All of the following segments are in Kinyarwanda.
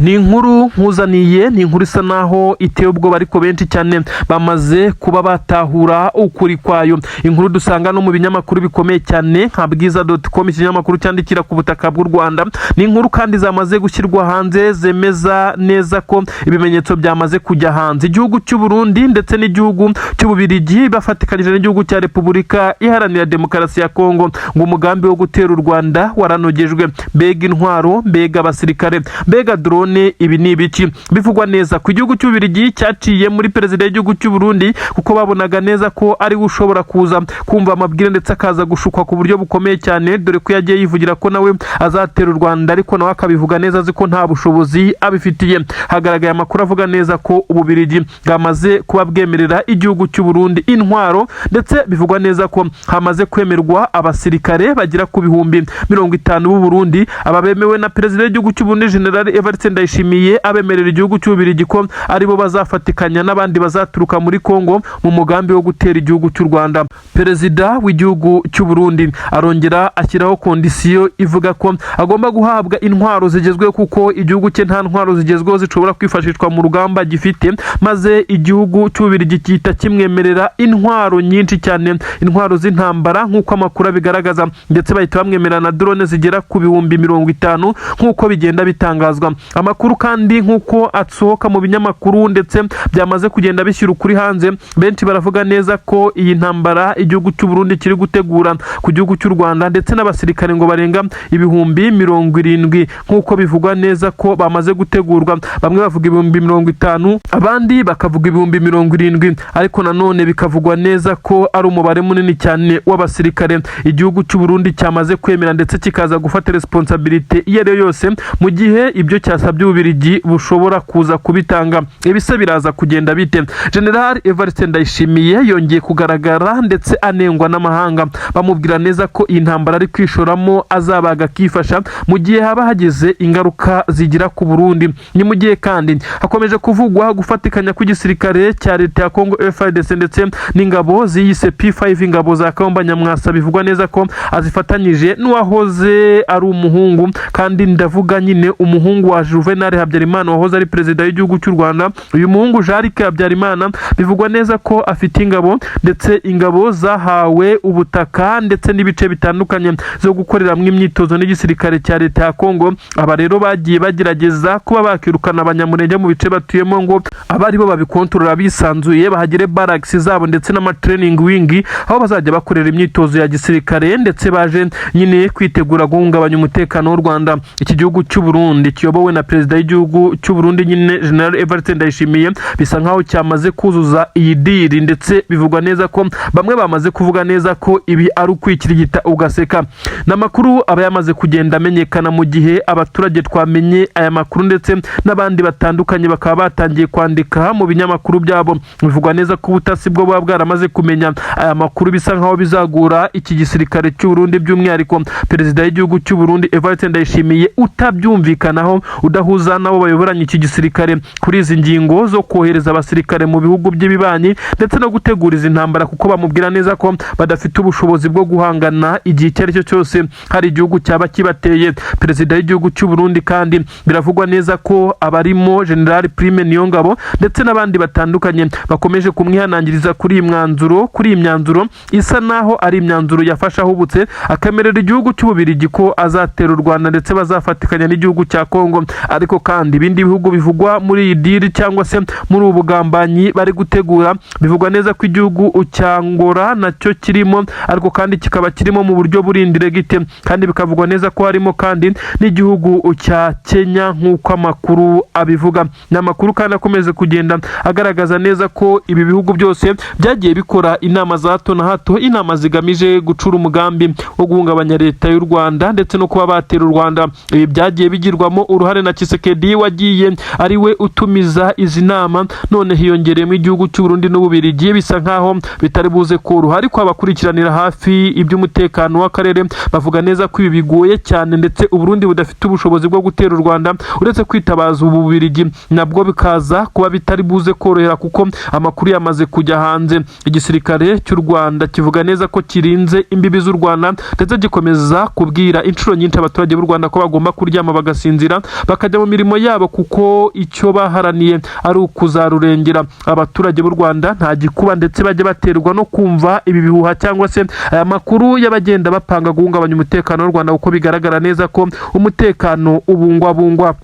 Ni inkuru nkuzaniye, ni inkuru isa naho iteye ubwoba ariko benshi cyane bamaze kuba batahura ukuri kwayo. Inkuru dusanga no mu binyamakuru bikomeye cyane nka bwiza.com, ikinyamakuru cyandikira ku butaka bw'u Rwanda. Ni inkuru kandi zamaze gushyirwa hanze zemeza neza ko ibimenyetso byamaze kujya hanze. Igihugu cy'u Burundi ndetse n'igihugu cy'Ububirigi bafatikanije n'igihugu cya Repubulika Iharanira Demokarasi ya Kongo ngo umugambi wo gutera u Rwanda waranogejwe. Mbega intwaro, mbega abasirikare, mbega drone, ibi ni ibiki? Bivugwa neza ku igihugu cy'Ububirigi cyaciye muri perezida w'igihugu cy'u Burundi kuko babonaga neza ko ari ushobora kuza kumva amabwire ndetse akaza gushukwa ku buryo bukomeye cyane, dore ko yagiye yivugira ko nawe azatera u Rwanda, ariko nawe akabivuga neza azi ko nta bushobozi abifitiye. Hagaragaye amakuru avuga neza ko Ububirigi bwamaze kuba bwemerera igihugu cy'u Burundi intwaro, ndetse bivugwa neza ko hamaze kwemerwa abasirikare bagera ku bihumbi 50 b'u Burundi, ababemewe na perezida w'igihugu cy'u Burundi General Evariste Ndayishimiye, abemerera igihugu cy'Ububirigi ko aribo bazafatikanya n'abandi bazaturuka muri Kongo mu mugambi wo gutera igihugu cy'u Rwanda. Perezida w'igihugu cy'u Burundi arongera ashyiraho kondisiyo ivuga ko agomba guhabwa intwaro zigezweho kuko igihugu cye nta ntwaro zigezweho zishobora kwifashishwa mu rugamba gifite, maze igihugu cy'Ububirigi cyita kimwemerera intwaro nyinshi cyane, intwaro z'intambara nk'uko amakuru abigaragaza, ndetse bahita bamwemerera na drone zigera ku bihumbi 50 nk'uko bigenda bitangazwa. Amakuru kandi nk'uko asohoka mu binyamakuru ndetse byamaze kugenda bishyira ukuri hanze, benshi baravuga neza ko iyi ntambara igihugu cy'u Burundi kiri gutegura ku gihugu cy'u Rwanda, ndetse n'abasirikare ngo barenga ibihumbi 70 nk'uko bivugwa neza ko bamaze gutegurwa. Bamwe bavuga ibihumbi 50, abandi bakavuga ibihumbi 70, ariko nanone bikavugwa neza ko ari umubare munini cyane w'abasirikare igihugu cy'u Burundi cyamaze kwemera, ndetse kikaza gufata responsibility iyo ari yose mu gihe ibyo cyasabye Ububirigi bushobora kuza kubitanga. Ibise biraza kugenda bite? General Evariste Ndayishimiye yongeye kugaragara ndetse anengwa n'amahanga, bamubwira neza ko iyi ntambara ari kwishoramo azabaga kifasha mu gihe haba hageze ingaruka zigira ku Burundi. Ni mu gihe kandi hakomeje kuvugwa gufatikanya kw'igisirikare cya leta ya Kongo FARDC ndetse n'ingabo ziyise P5, ingabo za Kayumba Nyamwasa, bivugwa neza ko azifatanyije n'uwahoze ari umuhungu, kandi ndavuga nyine umuhungu wa Juvenal Habyarimana wahoze ari perezida w'igihugu cy'u Rwanda. Uyu muhungu Jarike Habyarimana bivugwa neza ko afite ingabo, ndetse ingabo zahawe ubutaka ndetse n'ibice bitandukanye zo gukoreramo imyitozo n'igisirikare cya leta ya Kongo. Aba rero bagiye bagerageza kuba bakirukana abanyamurenge mu bice batuyemo ngo abari bo babikontorora bisanzuye, bahagire barracks zabo ndetse n'ama training wing aho bazajya bakorera imyitozo ya gisirikare, ndetse baje nyine kwitegura guhungabanya umutekano w'u Rwanda. Iki gihugu cy'u Burundi kiyobowe na perezida w'igihugu cy'u Burundi nyine General Evariste Ndayishimiye bisa nkaho cyamaze kuzuza iyi diri, ndetse bivugwa neza ko bamwe bamaze kuvuga neza ko ibi ari ukwikirigita ugaseka. N'amakuru aba yamaze kugenda amenyekana mu gihe abaturage twamenye aya makuru, ndetse n'abandi batandukanye bakaba batangiye kwandika mu binyamakuru byabo. Bivugwa neza ko ubutasi bwo bwa bwaramaze kumenya aya makuru, bisa nkaho bizagura iki gisirikare cy'u Burundi, by'umwihariko perezida w'igihugu cy'u Burundi Evariste Ndayishimiye utabyumvikanaho, udahuza nabo bayoboranye iki gisirikare kuri izi ngingo zo kohereza abasirikare mu bihugu by'ibibanyi ndetse no gutegura izi ntambara, kuko bamubwira neza ko badafite ubushobozi bwo guhangana igihe icyo ari cyo cyose hari igihugu cyaba kibateye. Perezida w'igihugu cy'u Burundi kandi biravugwa neza ko abarimo General Prime Niyongabo ndetse n'abandi batandukanye bakomeje kumwihanangiriza kuri iyi myanzuro isa naho ari imyanzuro yafashe ahubutse, akemerera igihugu cy'Ububirigi ko azatera u Rwanda ndetse bazafatikanya n'igihugu cya Kongo. Ariko kandi ibindi bihugu bivugwa muri iyi diri cyangwa se muri ubu bugambanyi bari gutegura, bivugwa neza ko igihugu cya Angola nacyo kirimo, ariko kandi kikaba kirimo mu buryo burindire gite, kandi bikavugwa neza ko harimo kandi n'igihugu cya Kenya nk'uko amakuru abivuga. N'amakuru kandi akomeze kugenda agaragaza neza ko ibi bihugu byose byagiye bikora inama za hato na hato, inama zigamije gucura umugambi wo guhungabanya leta y'u Rwanda ndetse no kuba batera u Rwanda. Ibi byagiye bigirwamo uruhare na Tshisekedi wagiye ari we utumiza izi nama, none hiyongereyemo igihugu cy'u Burundi n'Ububirigi, bisa nkaho bitari buze koroha. Ariko abakurikiranira hafi iby'umutekano w'akarere bavuga neza ko ibi bigoye cyane, ndetse u Burundi budafite ubushobozi bwo gutera u Rwanda uretse kwitabaza Ububirigi, nabwo bikaza kuba bitari buze korohera kuko amakuru yamaze kujya hanze. Igisirikare cy'u Rwanda kivuga neza ko kirinze imbibi z'u Rwanda, ndetse gikomeza kubwira inshuro nyinshi abaturage b'u Rwanda ko bagomba kuryama bagasinzira bakajya bakajya mu mirimo yabo kuko icyo baharaniye ari ukuzarurengera. Abaturage b'u Rwanda nta gikuba ndetse bajya baterwa no kumva ibi bihuha cyangwa se aya makuru y'abagenda bapanga guhungabanya umutekano w'u Rwanda, kuko bigaragara neza ko umutekano ubungwabungwa.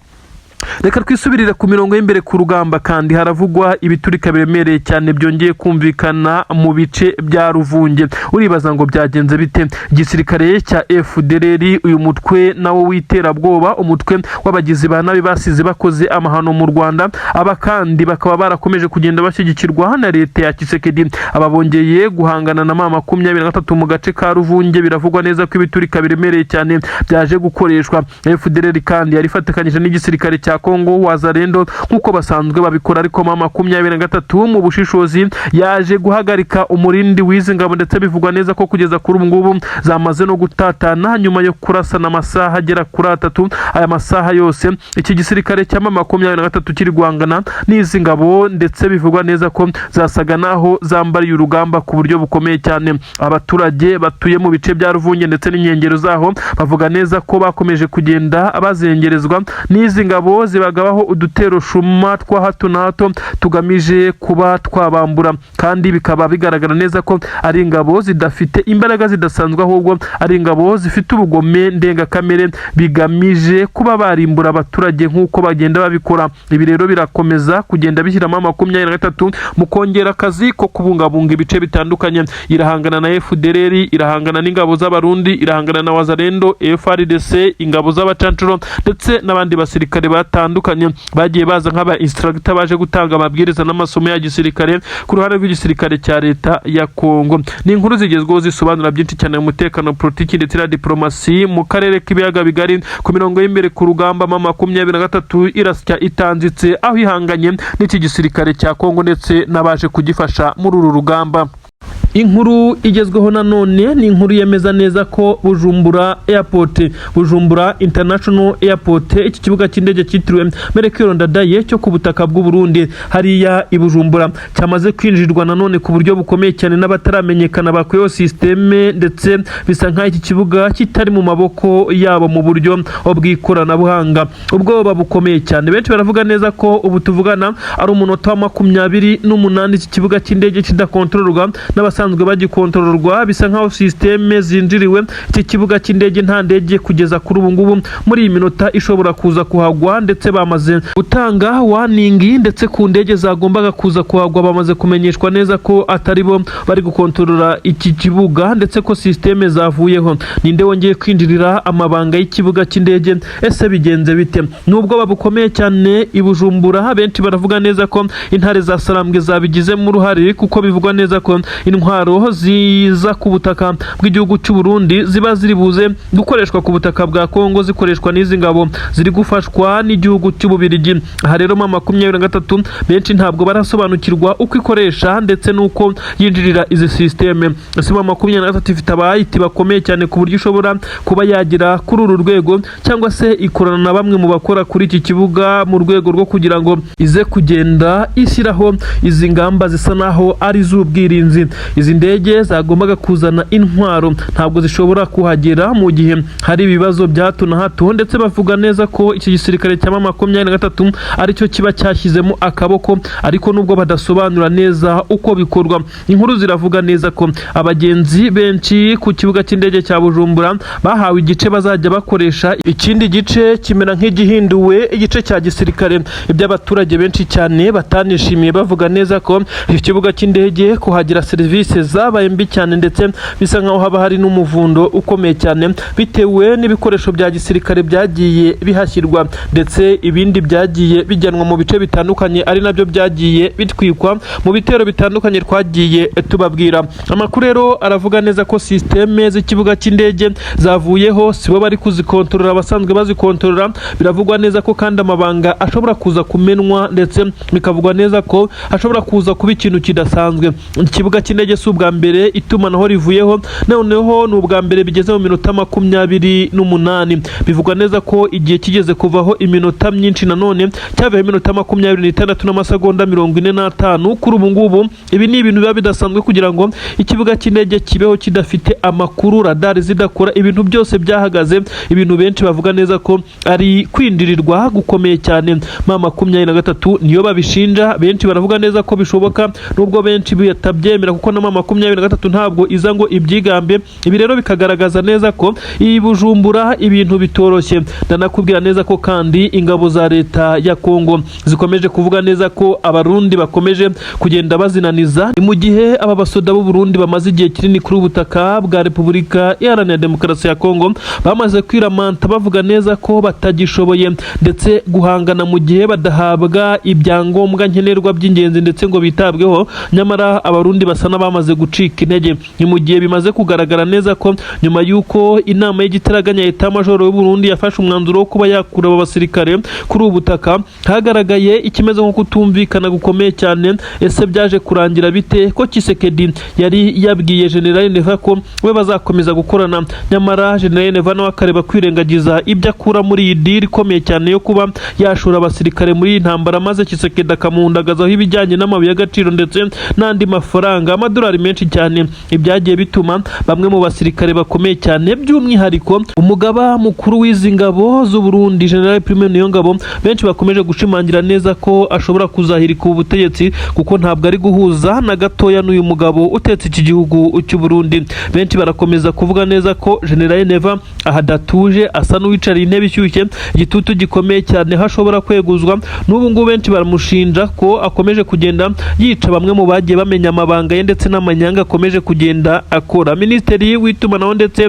Reka twisubirire ku mirongo y'imbere ku rugamba. Kandi haravugwa ibiturika biremereye cyane byongeye kumvikana mu bice bya Ruvunge. Uribaza ngo byagenze bite? Igisirikare cya FDLR, uyu mutwe nawo witerabwoba, umutwe w'abagizi ba nabi basize bakoze amahano mu Rwanda, aba kandi bakaba barakomeje kugenda bashyigikirwa na leta ya Tshisekedi. Aba bongeye guhangana na M23 mu gace ka Ruvunge. Biravugwa neza ko ibiturika biremereye cyane byaje gukoreshwa. FDLR kandi yari ifatikanyije n'igisirikare cya Kongo Wazalendo nkuko basanzwe babikora, ariko M23 mu bushishozi yaje guhagarika umurindi w'izi ngabo, ndetse bivugwa neza ko kugeza kuri ubu ngubu zamaze no gutatana nyuma yo kurasana amasaha agera kuri 3. Aya masaha yose iki gisirikare cya M23 kiri guhangana n'izi ngabo, ndetse bivugwa neza ko zasaga naho zambariye urugamba ku buryo bukomeye cyane. Abaturage batuye mu bice bya Ruvunge ndetse n'inkengero zaho bavuga neza ko bakomeje kugenda bazengerezwa n'izi ngabo zibagabaho udutero shuma twa hato na hato tugamije kuba twabambura, kandi bikaba bigaragara neza ko ari ingabo zidafite imbaraga zidasanzwe, ahubwo ari ingabo zifite ubugome ndengakamere bigamije kuba barimbura abaturage nk'uko bagenda babikora. Ibi rero birakomeza kugenda bishyiramo M23 mu kongera akazi ko kubungabunga ibice bitandukanye. Irahangana na FDLR, irahangana n'ingabo z'abarundi, irahangana na Wazalendo, FARDC, ingabo z'abacancuro ndetse n'abandi basirikare batandukanye bagiye baza nk'aba instructor baje gutanga amabwiriza n'amasomo ya gisirikare ku ruhande rw'igisirikare cya leta ya Kongo. Ni inkuru zigezweho zisobanura byinshi cyane mu mutekano, politiki ndetse na diplomasi mu karere k'ibiyaga bigari. Ku mirongo y'imbere ku rugamba M23 irasya itanzitse, aho ihanganye n'iki gisirikare cya Kongo ndetse n'abaje kugifasha muri uru rugamba. Inkuru igezweho nanone ni inkuru yemeza neza ko Bujumbura International Airport, iki kibuga cy'indege cyitiriwe Melchior Ndadaye cyo ku butaka bw'u Burundi hariya i Bujumbura, cyamaze kwinjirwa nanone ku buryo bukomeye cyane n'abataramenyekana bakoyeho systeme, ndetse bisa nk'aho iki kibuga kitari mu maboko yabo mu buryo bw'ikoranabuhanga. Ubwoba bukomeye cyane, benshi baravuga neza ko ubu tuvugana ari umunota wa 28 iki kibuga cy'indege kidakontororwa n'abasanzwe bagikontororwa. Bisa nkaho systeme zinjiriwe iki kibuga cy'indege nta ndege kugeza kuri ubu ngubu muri iyi minota ishobora kuza kuhagwa, ndetse bamaze gutanga warning, ndetse ku ndege zagombaga kuza kuhagwa bamaze kumenyeshwa neza ko atari bo bari gukontorora iki kibuga, ndetse ko systeme zavuyeho. Ninde wongeye kwinjirira amabanga y'ikibuga cy'indege? Ese bigenze bite? Nubwo babukomeye cyane i Bujumbura, benshi baravuga neza ko intare za Sarambwe zabigizemo uruhare, kuko bivugwa neza ko intwaro ziza ku butaka bw'igihugu cy'u Burundi ziba ziri buze gukoreshwa ku butaka bwa Kongo, zikoreshwa n'izi ngabo ziri gufashwa n'igihugu cy'u Bubiligi. Aha rero M23 benshi ntabwo barasobanukirwa uko ikoresha ndetse nuko yinjirira izi systeme. Ese M23 ifite abayiti bakomeye cyane ku buryo ishobora kuba yagira kuri uru rwego, cyangwa se ikorana na bamwe mu bakora kuri iki kibuga mu rwego rwo kugira ngo ize kugenda ishyiraho izi ngamba zisa naho ari z'ubwirinzi. Izi ndege zagombaga kuzana intwaro ntabwo zishobora kuhagera mu gihe hari ibibazo bya hato na hato, ndetse bavuga neza ko iki gisirikare cya M23 aricyo kiba cyashyizemo akaboko, ariko nubwo badasobanura neza uko bikorwa. Inkuru ziravuga neza ko abagenzi benshi ku kibuga cy'indege cya Bujumbura bahawe igice bazajya bakoresha, ikindi gice kimera nk'igihinduwe igice cya gisirikare. Iby'abaturage benshi cyane batanishimiye, bavuga neza ko iki kibuga cy'indege kuhagira serivisi zabaye mbi cyane, ndetse bisa nkaho haba hari n'umuvundo ukomeye cyane bitewe n'ibikoresho bya gisirikare byagiye bihashyirwa, ndetse ibindi byagiye bijyanwa mu bice bitandukanye, ari nabyo byagiye bitwikwa mu bitero bitandukanye twagiye tubabwira. Amakuru rero aravuga neza ko systeme z'ikibuga cy'indege zavuyeho, sibo bari kuzikontorora, abasanzwe bazikontorora. Biravugwa neza ko kandi amabanga ashobora kuza kumenwa, ndetse bikavugwa neza ko ashobora kuza kuba ikintu kidasanzwe. Ikibuga cy'indege si ubwa mbere itumanaho rivuyeho, noneho ni ubwa mbere bigeze mu minota 28. bivugwa neza ko igihe kigeze kuvaho iminota myinshi, nanone cyaveho iminota 26 n'amasegonda 45. kuri ubu ngubu ibi ni ibintu biba bidasanzwe kugira ngo ikibuga cy'indege kibeho kidafite amakuru, radari zidakora, ibintu byose byahagaze. ibintu benshi bavuga neza ko ari kwindirirwa gukomeye cyane. 23 niyo babishinja, benshi baravuga neza ko bishoboka nubwo benshi batabyemera, kuko na 23 ntabwo iza ngo ibyigambe. ibi rero bikagaragaza neza ko iyi Bujumbura ibintu bitoroshye. ndanakubwira neza ko kandi ingabo za leta ya Kongo zikomeje kuvuga neza ko abarundi bakomeje kugenda bazinaniza, mu gihe aba basoda b'u Burundi bamaze igihe kinini kuri ubutaka bwa Repubulika Iharanira Demokarasi ya Kongo, bamaze kwiramanta bavuga neza ko batagishoboye ndetse guhangana mu gihe badahabwa ibyangombwa nkenerwa by'ingenzi ndetse ngo bitabweho. nyamara abarundi basa n'abamaze gucika intege, ni mu gihe bimaze kugaragara neza ko nyuma y'uko inama y'igitaraganya Etat Major y'u Burundi yafashe umwanzuro wo kuba yakura aba basirikare kuri ubu butaka, hagaragaye ikimeze nko kutumvikana gukomeye cyane. ese byaje kurangira bite ko Tshisekedi yari yabwiye General Neva ko we bazakomeza gukorana, nyamara General Neva nawe akareba kwirengagiza ibyo akura muri iyi deal ikomeye cyane yo kuba yashora abasirikare muri iyi ntambara, maze Tshisekedi akamuhundagazaho ibijyanye n'amabuye y'agaciro ndetse n'andi mafaranga, amadolari menshi cyane. ibyagiye bituma bamwe mu basirikare bakomeye cyane, by'umwihariko umugaba mukuru w'izi ngabo z'u Burundi General Prime Niyongabo, benshi bakomeje gushimangira neza ko ashobora kuzahirika ubu butegetsi, kuko ntabwo ari guhuza na gatoya n'uyu mugabo utetse iki gihugu cy'u Burundi. benshi barakomeza kuvuga neza ko General Neva ahadatuje, asa n'uwicariye intebe ishyushye, igitutu gikomeye cyane hashobora kweguzwa. n'ubu ngubu benshi baramushinja ko akomeje kugenda yica bamwe mu bagiye bamenya amabanga ye ndetse n'amanyanga akomeje kugenda akora. Minisitiri w'itumanaho ndetse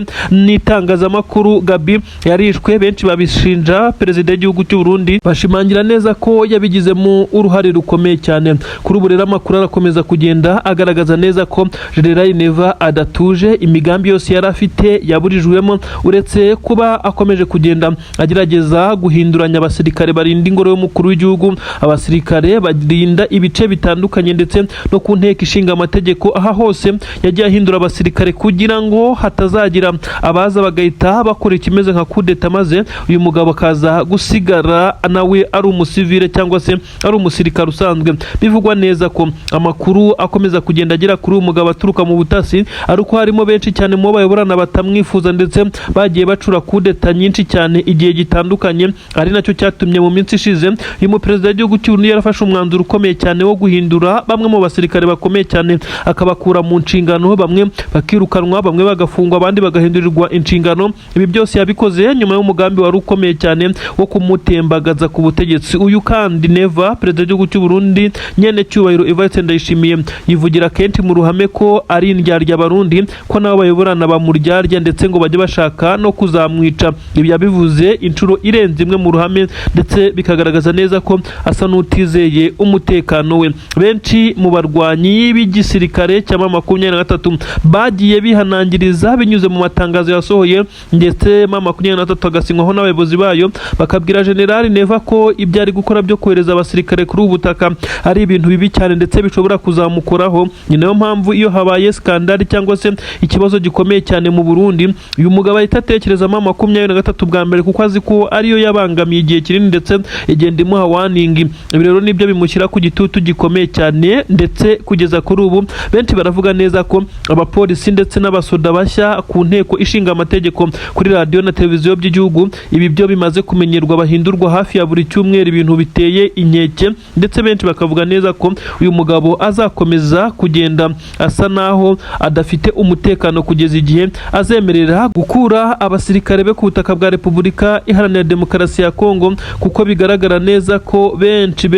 n'itangazamakuru Gabi yarishwe, benshi babishinja perezida w'igihugu cy'u Burundi, bashimangira neza ko yabigizemo uruhare rukomeye cyane. kuri ubu rero amakuru arakomeza kugenda agaragaza neza ko General Neva adatuje, imigambi yose yari afite yaburijwemo, uretse kuba akomeje kugenda agerageza guhinduranya abasirikare barinda ingoro y'umukuru w'igihugu, abasirikare barinda ibice bitandukanye ndetse no ku nteko ishinga amategeko. aha hose yagiye ahindura abasirikare kugira ngo hatazagira abaza bagahita bakora ikimeze nka kudeta, maze uyu mugabo akaza gusigara nawe ari umusivile cyangwa se ari umusirikare usanzwe. bivugwa neza ko amakuru akomeza kugenda agera kuri uyu mugabo aturuka mu butasi, ari uko harimo benshi cyane mu bayoborana batamwifuza ndetse bagiye bacura kudeta nyinshi cyane igihe gitandukanye, ari nacyo cyatumye mu minsi ishize uyu muperezida w'igihugu cy'u Burundi yarafashe umwanzuro ukomeye cyane wo guhindura bamwe mu basirikare bakomeye cyane, akabakura mu nshingano, bamwe bakirukanwa, bamwe bagafungwa, abandi bagahindurirwa inshingano. ibi byose yabikoze nyuma y'umugambi wari ukomeye cyane wo kumutembagaza ku butegetsi. uyu kandi Neva, perezida w'igihugu cy'u Burundi nyene cyubahiro Evariste Ndayishimiye, yivugira kenshi mu ruhame ko ari indyarya abarundi, ko nabo bayoborana bamuryarya ndetse ngo bajye bashaka no kuzamwica. ibi yabivuze inshuro irenze imwe mu ruhame, ndetse bikagaragaza neza ko asa n'utizeye umutekano we. benshi mu barwanyi b'igisirikare cya 23 bagiye bihanangiriza binyuze mu matangazo yasohoye, ndetse 23 agasinywaho n'abayobozi bayo, bakabwira General Neva ko ibyo ari gukora byo kohereza abasirikare kuri ubu butaka ari ibintu bibi cyane ndetse bishobora kuzamukoraho. ni nayo mpamvu iyo habaye skandali cyangwa se ikibazo gikomeye cyane mu Burundi, uyu mugabo ahita atekereza 23 bwa mbere, kuko azi ko ariyo yabangamiye igihe kinini ndetse igenda imuha warning. ibi rero nibyo bimushyira ku gitutu gikomeye cyane, ndetse kugeza kuri ubu benshi baravuga neza ko abapolisi ndetse n'abasoda bashya ku nteko ishinga amategeko, kuri radio na televiziyo by'igihugu, ibi byo bimaze kumenyerwa, bahindurwa hafi ya buri cyumweru, ibintu biteye inkeke. ndetse benshi bakavuga neza ko uyu mugabo azakomeza kugenda asa naho adafite umutekano kugeza igihe azemerera gukura abasirikare be ku butaka bwa Repubulika Iharanira Demokarasi ya Kongo, kuko bigaragara neza ko benshi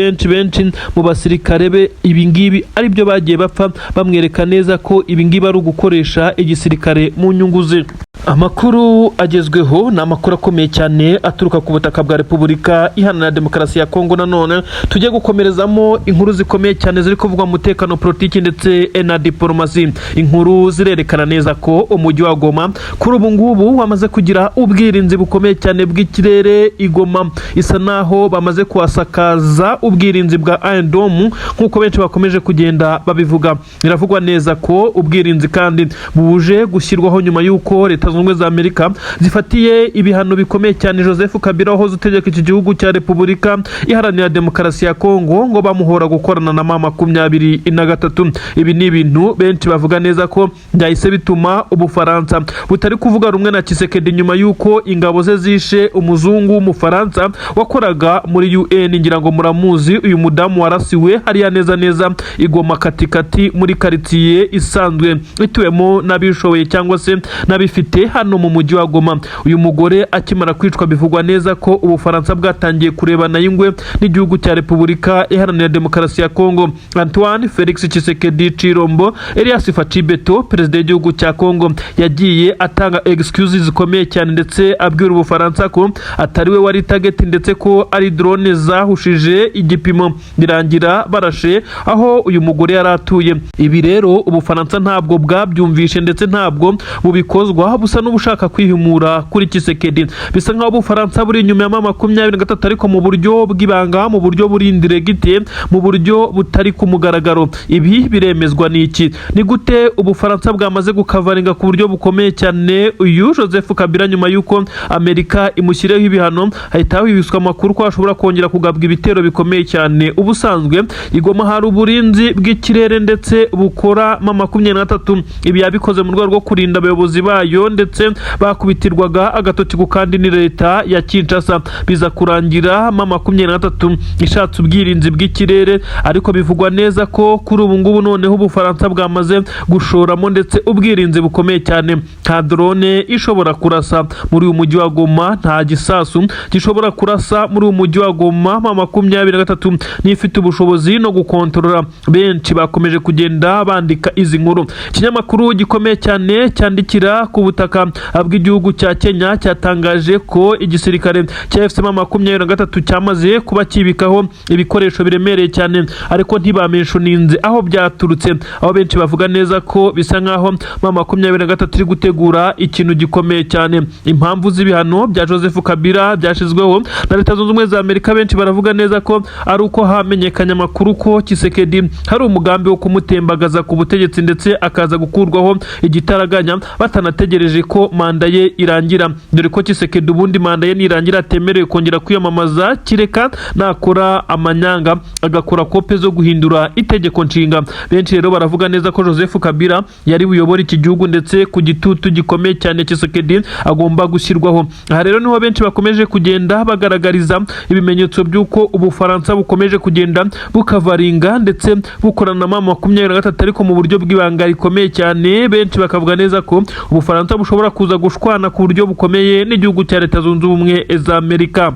mu basirikare be ibingibi ari byo bagiye bapfa, bamwereka neza ko ibingibi ari ugukoresha igisirikare mu nyungu ze. Amakuru agezweho ni amakuru akomeye cyane aturuka ku butaka bwa Repubulika Iharanira Demokarasi ya Kongo. Nanone tujye gukomerezamo inkuru zikomeye cyane ziri kuvugwa mu mutekano, politiki ndetse na diplomasi. Inkuru zirerekana neza ko umujyi wa Goma kuri ubu ngubu wamaze kugira ubwirinzi bukomeye cyane bw'ikirere. Igoma isa naho bamaze kuhasakaza ubwirinzi bwa Iron Dome nk'uko benshi bakomeje kugenda babivuga. Biravugwa neza ko ubwirinzi kandi buje gushyirwaho nyuma y'uko Leta Zunze Ubumwe za Amerika zifatiye ibihano bikomeye cyane Joseph Kabila wahoze utegeka iki gihugu cya Repubulika Iharanira Demokarasi ya Kongo, ngo bamuhora gukorana na M23. Ibi ni ibintu benshi bavuga neza ko byahise bituma Ubufaransa butari kuvuga rumwe na Tshisekedi nyuma y'uko ingabo ze zishe umuzungu w'Umufaransa wakoraga muri UN. Ngira ngo muramuzi uyu mudamu warasiwe hariya neza Igoma katikati muri quartier isanzwe ituwemo n'abishoboye cyangwa se n'abifite hano mu mujyi wa Goma. Uyu mugore akimara kwicwa bivugwa neza ko Ubufaransa bwatangiye kurebana y'ingwe n'igihugu cya Repubulika Iharanira Demokarasi ya Kongo. Antoine Felix Tshisekedi Chilombo Elias Fachibeto, perezida w'igihugu cya Kongo, yagiye atanga excuses zikomeye cyane ndetse abwira Ubufaransa ko atari we wari target ndetse ko ari drone zahushije igipimo birangira barashe aho uyu mugore yaratuye. Ibi rero Ubufaransa ntabwo bwabyumvishe ndetse ntabwo bubikozwa, busa n'ubushaka kwihimura kuri Tshisekedi. Bisa nkaho Ubufaransa buri inyuma ya M23 ariko mu buryo bw'ibanga, mu buryo buri indiregite, mu buryo butari ku mugaragaro. Ibi biremezwa n'iki? Ni gute Ubufaransa bwamaze gukavaringa ku buryo bukomeye cyane uyu Joseph Kabila nyuma y'uko Amerika imushyiriyeho ibihano, hahita hibiswa amakuru ko ashobora kongera kugabwa ibitero bikomeye cyane. Ubusanzwe Igoma hari uburinzi bw'ikirere ndetse bukora M23. Ibi yabikoze mu rwego rwo kurinda abayobozi bayo ndetse bakubitirwaga agatoki ku kandi ni Leta ya Kinshasa. Biza kurangira M23 ishatse ubwirinzi bw'ikirere, ariko bivugwa neza ko kuri ubu ngubu noneho Ubufaransa bwamaze gushoramo ndetse ubwirinzi bukomeye cyane. Nta drone ishobora kurasa muri uyu mujyi wa Goma, nta gisasu gishobora kurasa muri uyu mujyi wa Goma. M23 nifite ubushobozi no gukontorora. Benshi bakomeje kugenda bandika izi nkuru. Ikinyamakuru gikomeye cyane cyandikira ku butaka bw'igihugu cya Kenya cyatangaje ko igisirikare cya FCM M23 cyamaze kuba kibikaho ibikoresho biremereye cyane, ariko ntibamenshoninze aho byaturutse. Aho benshi bavuga neza ko bisa nkaho M23 iri gutegura ikintu gikomeye cyane. Impamvu z'ibihano bya Joseph Kabila byashizweho na Leta Zunze Ubumwe za Amerika, benshi baravuga neza ko ari uko hamenyekanye amakuru ko Tshisekedi hari umugambi wo kumutembagaza ku butegetsi ndetse akaza gukurwaho igitaraganya batanategereje ko manda ye irangira, dore ko Tshisekedi ubundi manda ye nirangira atemerewe kongera kwiyamamaza kireka nakora amanyanga agakora kope zo guhindura itegeko nshinga. Benshi rero baravuga neza ko Joseph Kabila yari buyobora iki gihugu ndetse ku gitutu gikomeye cyane Tshisekedi agomba gushyirwaho. Aha rero niho benshi bakomeje kugenda bagaragariza ibimenyetso by'uko Ubufaransa bukomeje kugenda bukavaringa ndetse bukorana na M23 ariko mu buryo bw'ibanga rikomeye cyane. Benshi bakavuga neza ko Ubufaransa bushobora kuza gushwana ku buryo bukomeye n'igihugu cya Leta Zunze Ubumwe za Amerika.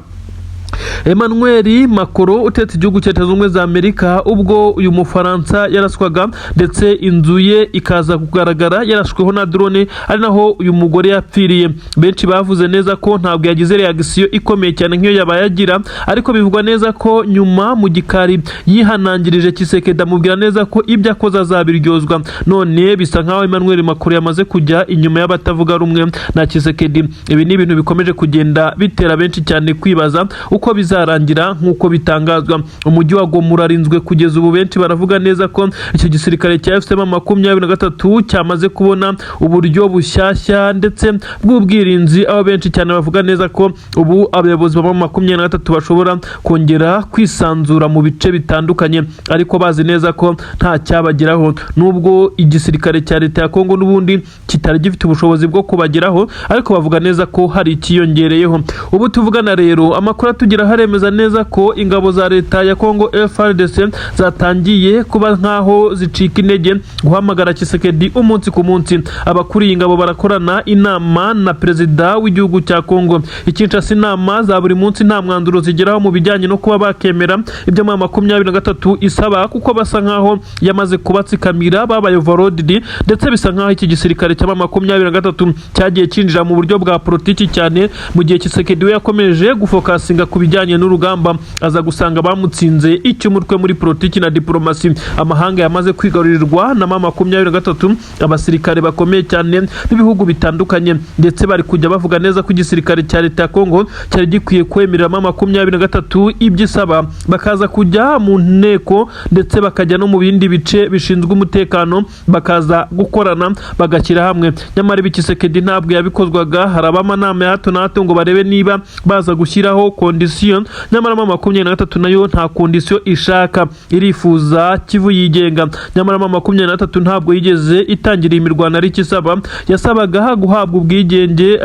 Emmanuel Macron utetse igihugu cya Leta Zunze Ubumwe za Amerika ubwo uyu Mufaransa yaraswaga ndetse inzu ye ikaza kugaragara yarashweho na drone, ari naho uyu mugore yapfiriye. Benshi bavuze neza ko ntabwo yagize reaction ikomeye cyane nk'iyo yabaye agira, ariko bivugwa neza ko nyuma mu gikari yihanangirije Tshisekedi amubwira neza ko ibyo akoze azabiryozwa. None bisa nkaho Emmanuel Macron yamaze kujya inyuma y'abatavuga rumwe na Tshisekedi. Ibi ni ibintu bikomeje kugenda bitera benshi cyane kwibaza uko bizarangira. Nk'uko bitangazwa, umujyi wa Goma urarinzwe kugeza ubu. Benshi baravuga neza ko icyo gisirikare cya FCM M23 cyamaze kubona uburyo bushyashya ndetse bw'ubwirinzi, aho benshi cyane bavuga neza ko ubu abayobozi ba M23 bashobora kongera kwisanzura mu bice bitandukanye, ariko bazi neza ko nta cyabageraho. Nubwo igisirikare cya Leta ya Kongo n'ubundi kitari gifite ubushobozi bwo kubageraho, ariko bavuga neza ko hari ikiyongereyeho. Ubu tuvugana rero amakuru tugira haremeza neza ko ingabo za leta ya Kongo FARDC zatangiye kuba nkaho zicika intege guhamagara Tshisekedi umunsi ku munsi. Abakuriye ingabo barakorana inama na perezida w'igihugu cya Kongo Kinshasa. Inama za buri munsi nta mwanzuro zigeraho mu bijyanye no kuba bakemera ibyo mu 23 isaba, kuko basa nkaho yamaze kubatsikamira babaye overloaded, ndetse bisa nkaho iki gisirikare cya 23 cyagiye cinjira mu buryo bwa politiki cyane, mu gihe Tshisekedi we yakomeje gufokasinga ku bijyanye n'urugamba, aza gusanga bamutsinze icy'umutwe muri politiki na diplomasi. Amahanga yamaze kwigarurirwa na 23 abasirikare bakomeye cyane b'ibihugu bitandukanye, ndetse bari kujya bavuga neza ko igisirikare cya leta ya Kongo cyari gikwiye kwemerera 23 ibyisaba, bakaza kujya mu nteko ndetse bakajya no mu bindi bice bishinzwe umutekano, bakaza gukorana bagashyira hamwe. Nyamara Tshisekedi ntabwo yabikozwaga, harabama inama ya hato na hato ngo barebe niba baza gushyiraho condition. Nyamara 23 nayo nta condition ishaka, irifuza Kivu yigenga. Nyamara 23 ntabwo yigeze itangira imirwano ari kisaba, yasabaga guhabwa ubwigenge,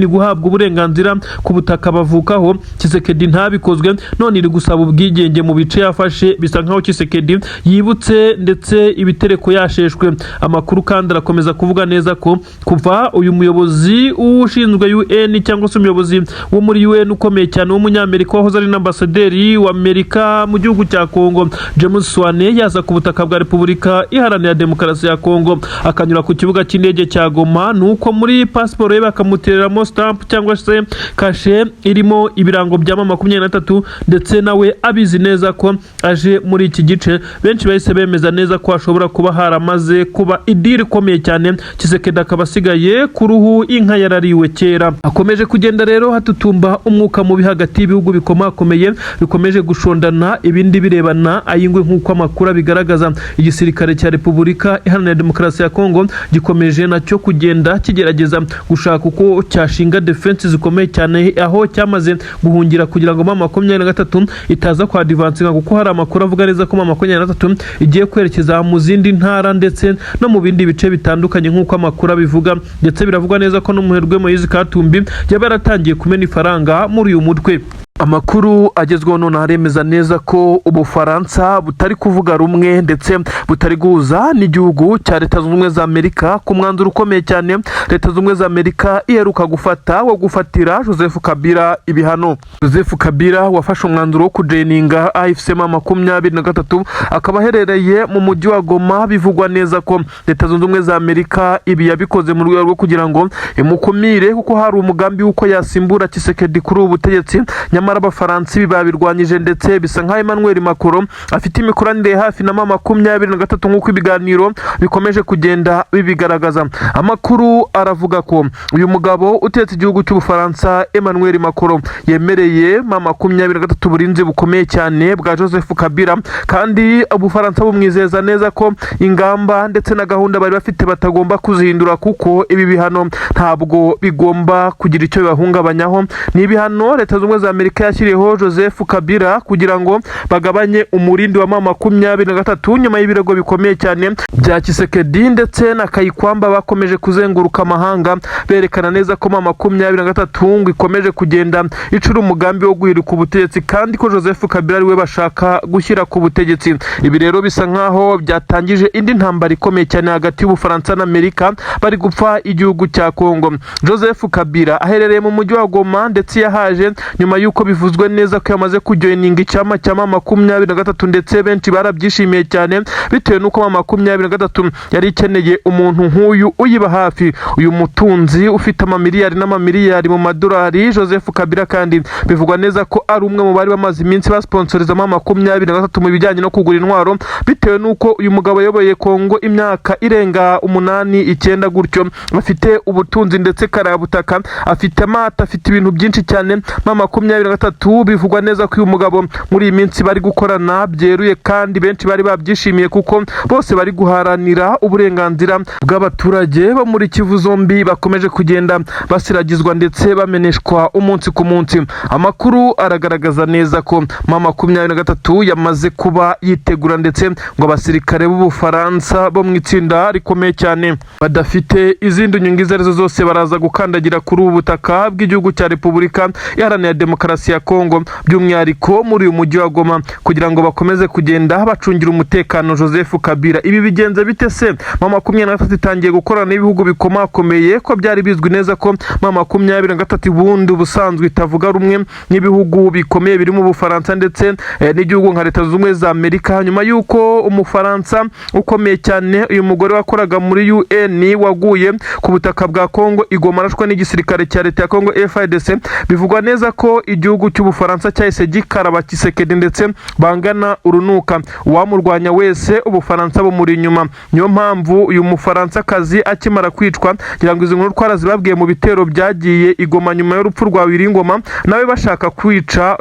guhabwa uburenganzira ku butaka bavukaho. Tshisekedi ntabikozwe, none iri gusaba ubwigenge mu bice yafashe. Bisa nkaho Tshisekedi yibutse ndetse ibitereko yasheshwe. Amakuru kandi arakomeza kuvuga neza ko kuva uyu muyobozi ushinzwe UN cyangwa se umuyobozi wo muri UN ukomeye cyane w'umunyamerika wahoze ari ambasaderi wa Amerika mu gihugu cya Kongo, James Swane, yaza ku butaka bwa Repubulika Iharanira Demokarasi ya Kongo, akanyura ku kibuga cy'indege cya Goma, nuko muri passport ye bakamutereramo stamp cyangwa se kashe irimo ibirango bya 23, ndetse nawe abizi neza ko aje muri iki gice. Benshi bahise bemeza neza ko ashobora kuba haramaze kuba idiri ikomeye cyane. Tshisekedi akaba asigaye ku ruhu inka yarariwe kera. Akomeje kugenda rero hatutumba umwuka mubi hagati y'ibihugu bikomakomeye bikomeje gushondana, ibindi birebana ayingwe nk'uko amakuru bigaragaza. Igisirikare cya Repubulika Iharanira Demokarasi ya Kongo gikomeje nacyo kugenda kigerageza gushaka uko cyashinga defense zikomeye cyane, aho cyamaze guhungira kugira ngo 23 itaza kwa advancing, kuko hari amakuru avuga neza ko 23 igiye kwerekeza mu zindi ntara ndetse no mu bindi bice bitandukanye nk'uko amakuru abivuga. Ndetse biravugwa neza ko n'umuherwe Moise Katumbi yaba yaratangiye kumena ifaranga muri uyu mutwe. Amakuru agezweho none haremeza neza ko Ubufaransa butari kuvuga rumwe ndetse butari guhuza n'igihugu cya Leta Zunze Ubumwe za Amerika ku mwanzuro ukomeye cyane Leta Zunze Ubumwe za Amerika iheruka gufata wo gufatira Joseph Kabila ibihano. Joseph Kabila wafashe umwanzuro wo kujeninga AFC 23 akaba aherereye mu mujyi wa Goma. Bivugwa neza ko Leta Zunze Ubumwe za Amerika ibi yabikoze mu rwego rwo kugira ngo imukumire, kuko hari umugambi uko yasimbura Tshisekedi kuri ubu butegetsi. Nyamara Abafaransa babirwanyije, ndetse bisa nka Emmanuel Macron afite imikoranire hafi na 23 nk'uko ibiganiro bikomeje kugenda bibigaragaza. Amakuru aravuga ko uyu mugabo utetse igihugu cy'Ubufaransa Emmanuel Macron yemereye 23 burinzi bukomeye cyane bwa Joseph Kabila, kandi Ubufaransa bumwizeza neza ko ingamba ndetse na gahunda bari bafite batagomba kuzihindura, kuko ibi bihano ntabwo bigomba kugira icyo bibahungabanyaho. Ni ibihano Leta Zunze Ubumwe za Amerika yashyiriyeho Joseph Kabila kugira ngo bagabanye umurindi wa 23 nyuma y'ibirego bikomeye cyane bya Tshisekedi ndetse na Kayikwamba bakomeje kuzenguruka amahanga berekana neza ko 23 ngo ikomeje kugenda icura umugambi wo guhirika ubutegetsi, kandi ko Joseph Kabila ariwe bashaka gushyira ku butegetsi. Ibi rero bisa nkaho byatangije indi ntambara ikomeye cyane hagati y'Ubufaransa na Amerika, bari gupfa igihugu cya Kongo. Joseph Kabila aherereye mu mujyi wa Goma, ndetse yahaje nyuma y'uko bivuzwe neza ko yamaze kujoininga icyama cya 23, ndetse benshi barabyishimiye cyane bitewe nuko 23 yari ikeneye umuntu nk'uyu uyiba hafi, uyu mutunzi ufite amamiliyari n'amamiliyari mu madolari. Joseph Kabila kandi bivugwa neza ko ari umwe mu bari bamaze iminsi basponsoriza 23 mu bijyanye no kugura intwaro, bitewe nuko uyu mugabo yayoboye Kongo imyaka irenga 8-9 gutyo, afite ubutunzi ndetse karabutaka, afite amata, afite ibintu byinshi cyane. 23 bivugwa neza ko uyu mugabo muri iyi minsi bari gukorana byeruye, kandi benshi bari babyishimiye kuko bose bari guharanira uburenganzira bw'abaturage bo muri Kivu zombi bakomeje kugenda basiragizwa ndetse bameneshwa umunsi ku munsi. Amakuru aragaragaza neza ko 23 yamaze kuba yitegura, ndetse ngo abasirikare b'Ubufaransa bo mu itsinda rikomeye cyane badafite izindi nyungu izo arizo zose baraza gukandagira kuri ubu butaka bw'igihugu cya Repubulika Iharanira Demokarasi Demokarasi ya Kongo by'umwihariko muri uyu mujyi wa Goma kugira ngo bakomeze kugenda bacungira umutekano Joseph Kabila. Ibi bigenze bite se? M23 itangiye gukorana n'ibihugu bikomakomeye ko byari bizwi neza ko M23 bundi ubusanzwe itavuga rumwe n'ibihugu bikomeye birimo Ubufaransa ndetse n'igihugu nka Leta Zunze Ubumwe za Amerika, nyuma yuko Umufaransa ukomeye cyane uyu mugore wakoraga muri UN waguye ku butaka bwa Kongo Igoma arashwe n'igisirikare cya Leta ya Kongo FARDC. Bivugwa neza ko igihugu cy'Ubufaransa cyahise gikaraba Tshisekedi ndetse bangana urunuka, uwamurwanya wese Ubufaransa bumuri inyuma. Niyo mpamvu uyu Mufaransa kazi akimara kwicwa kugira ngo izi nkuru twarazibabwiye mu bitero byagiye Igoma nyuma y'urupfu rwa Wiringoma nawe bashaka kwica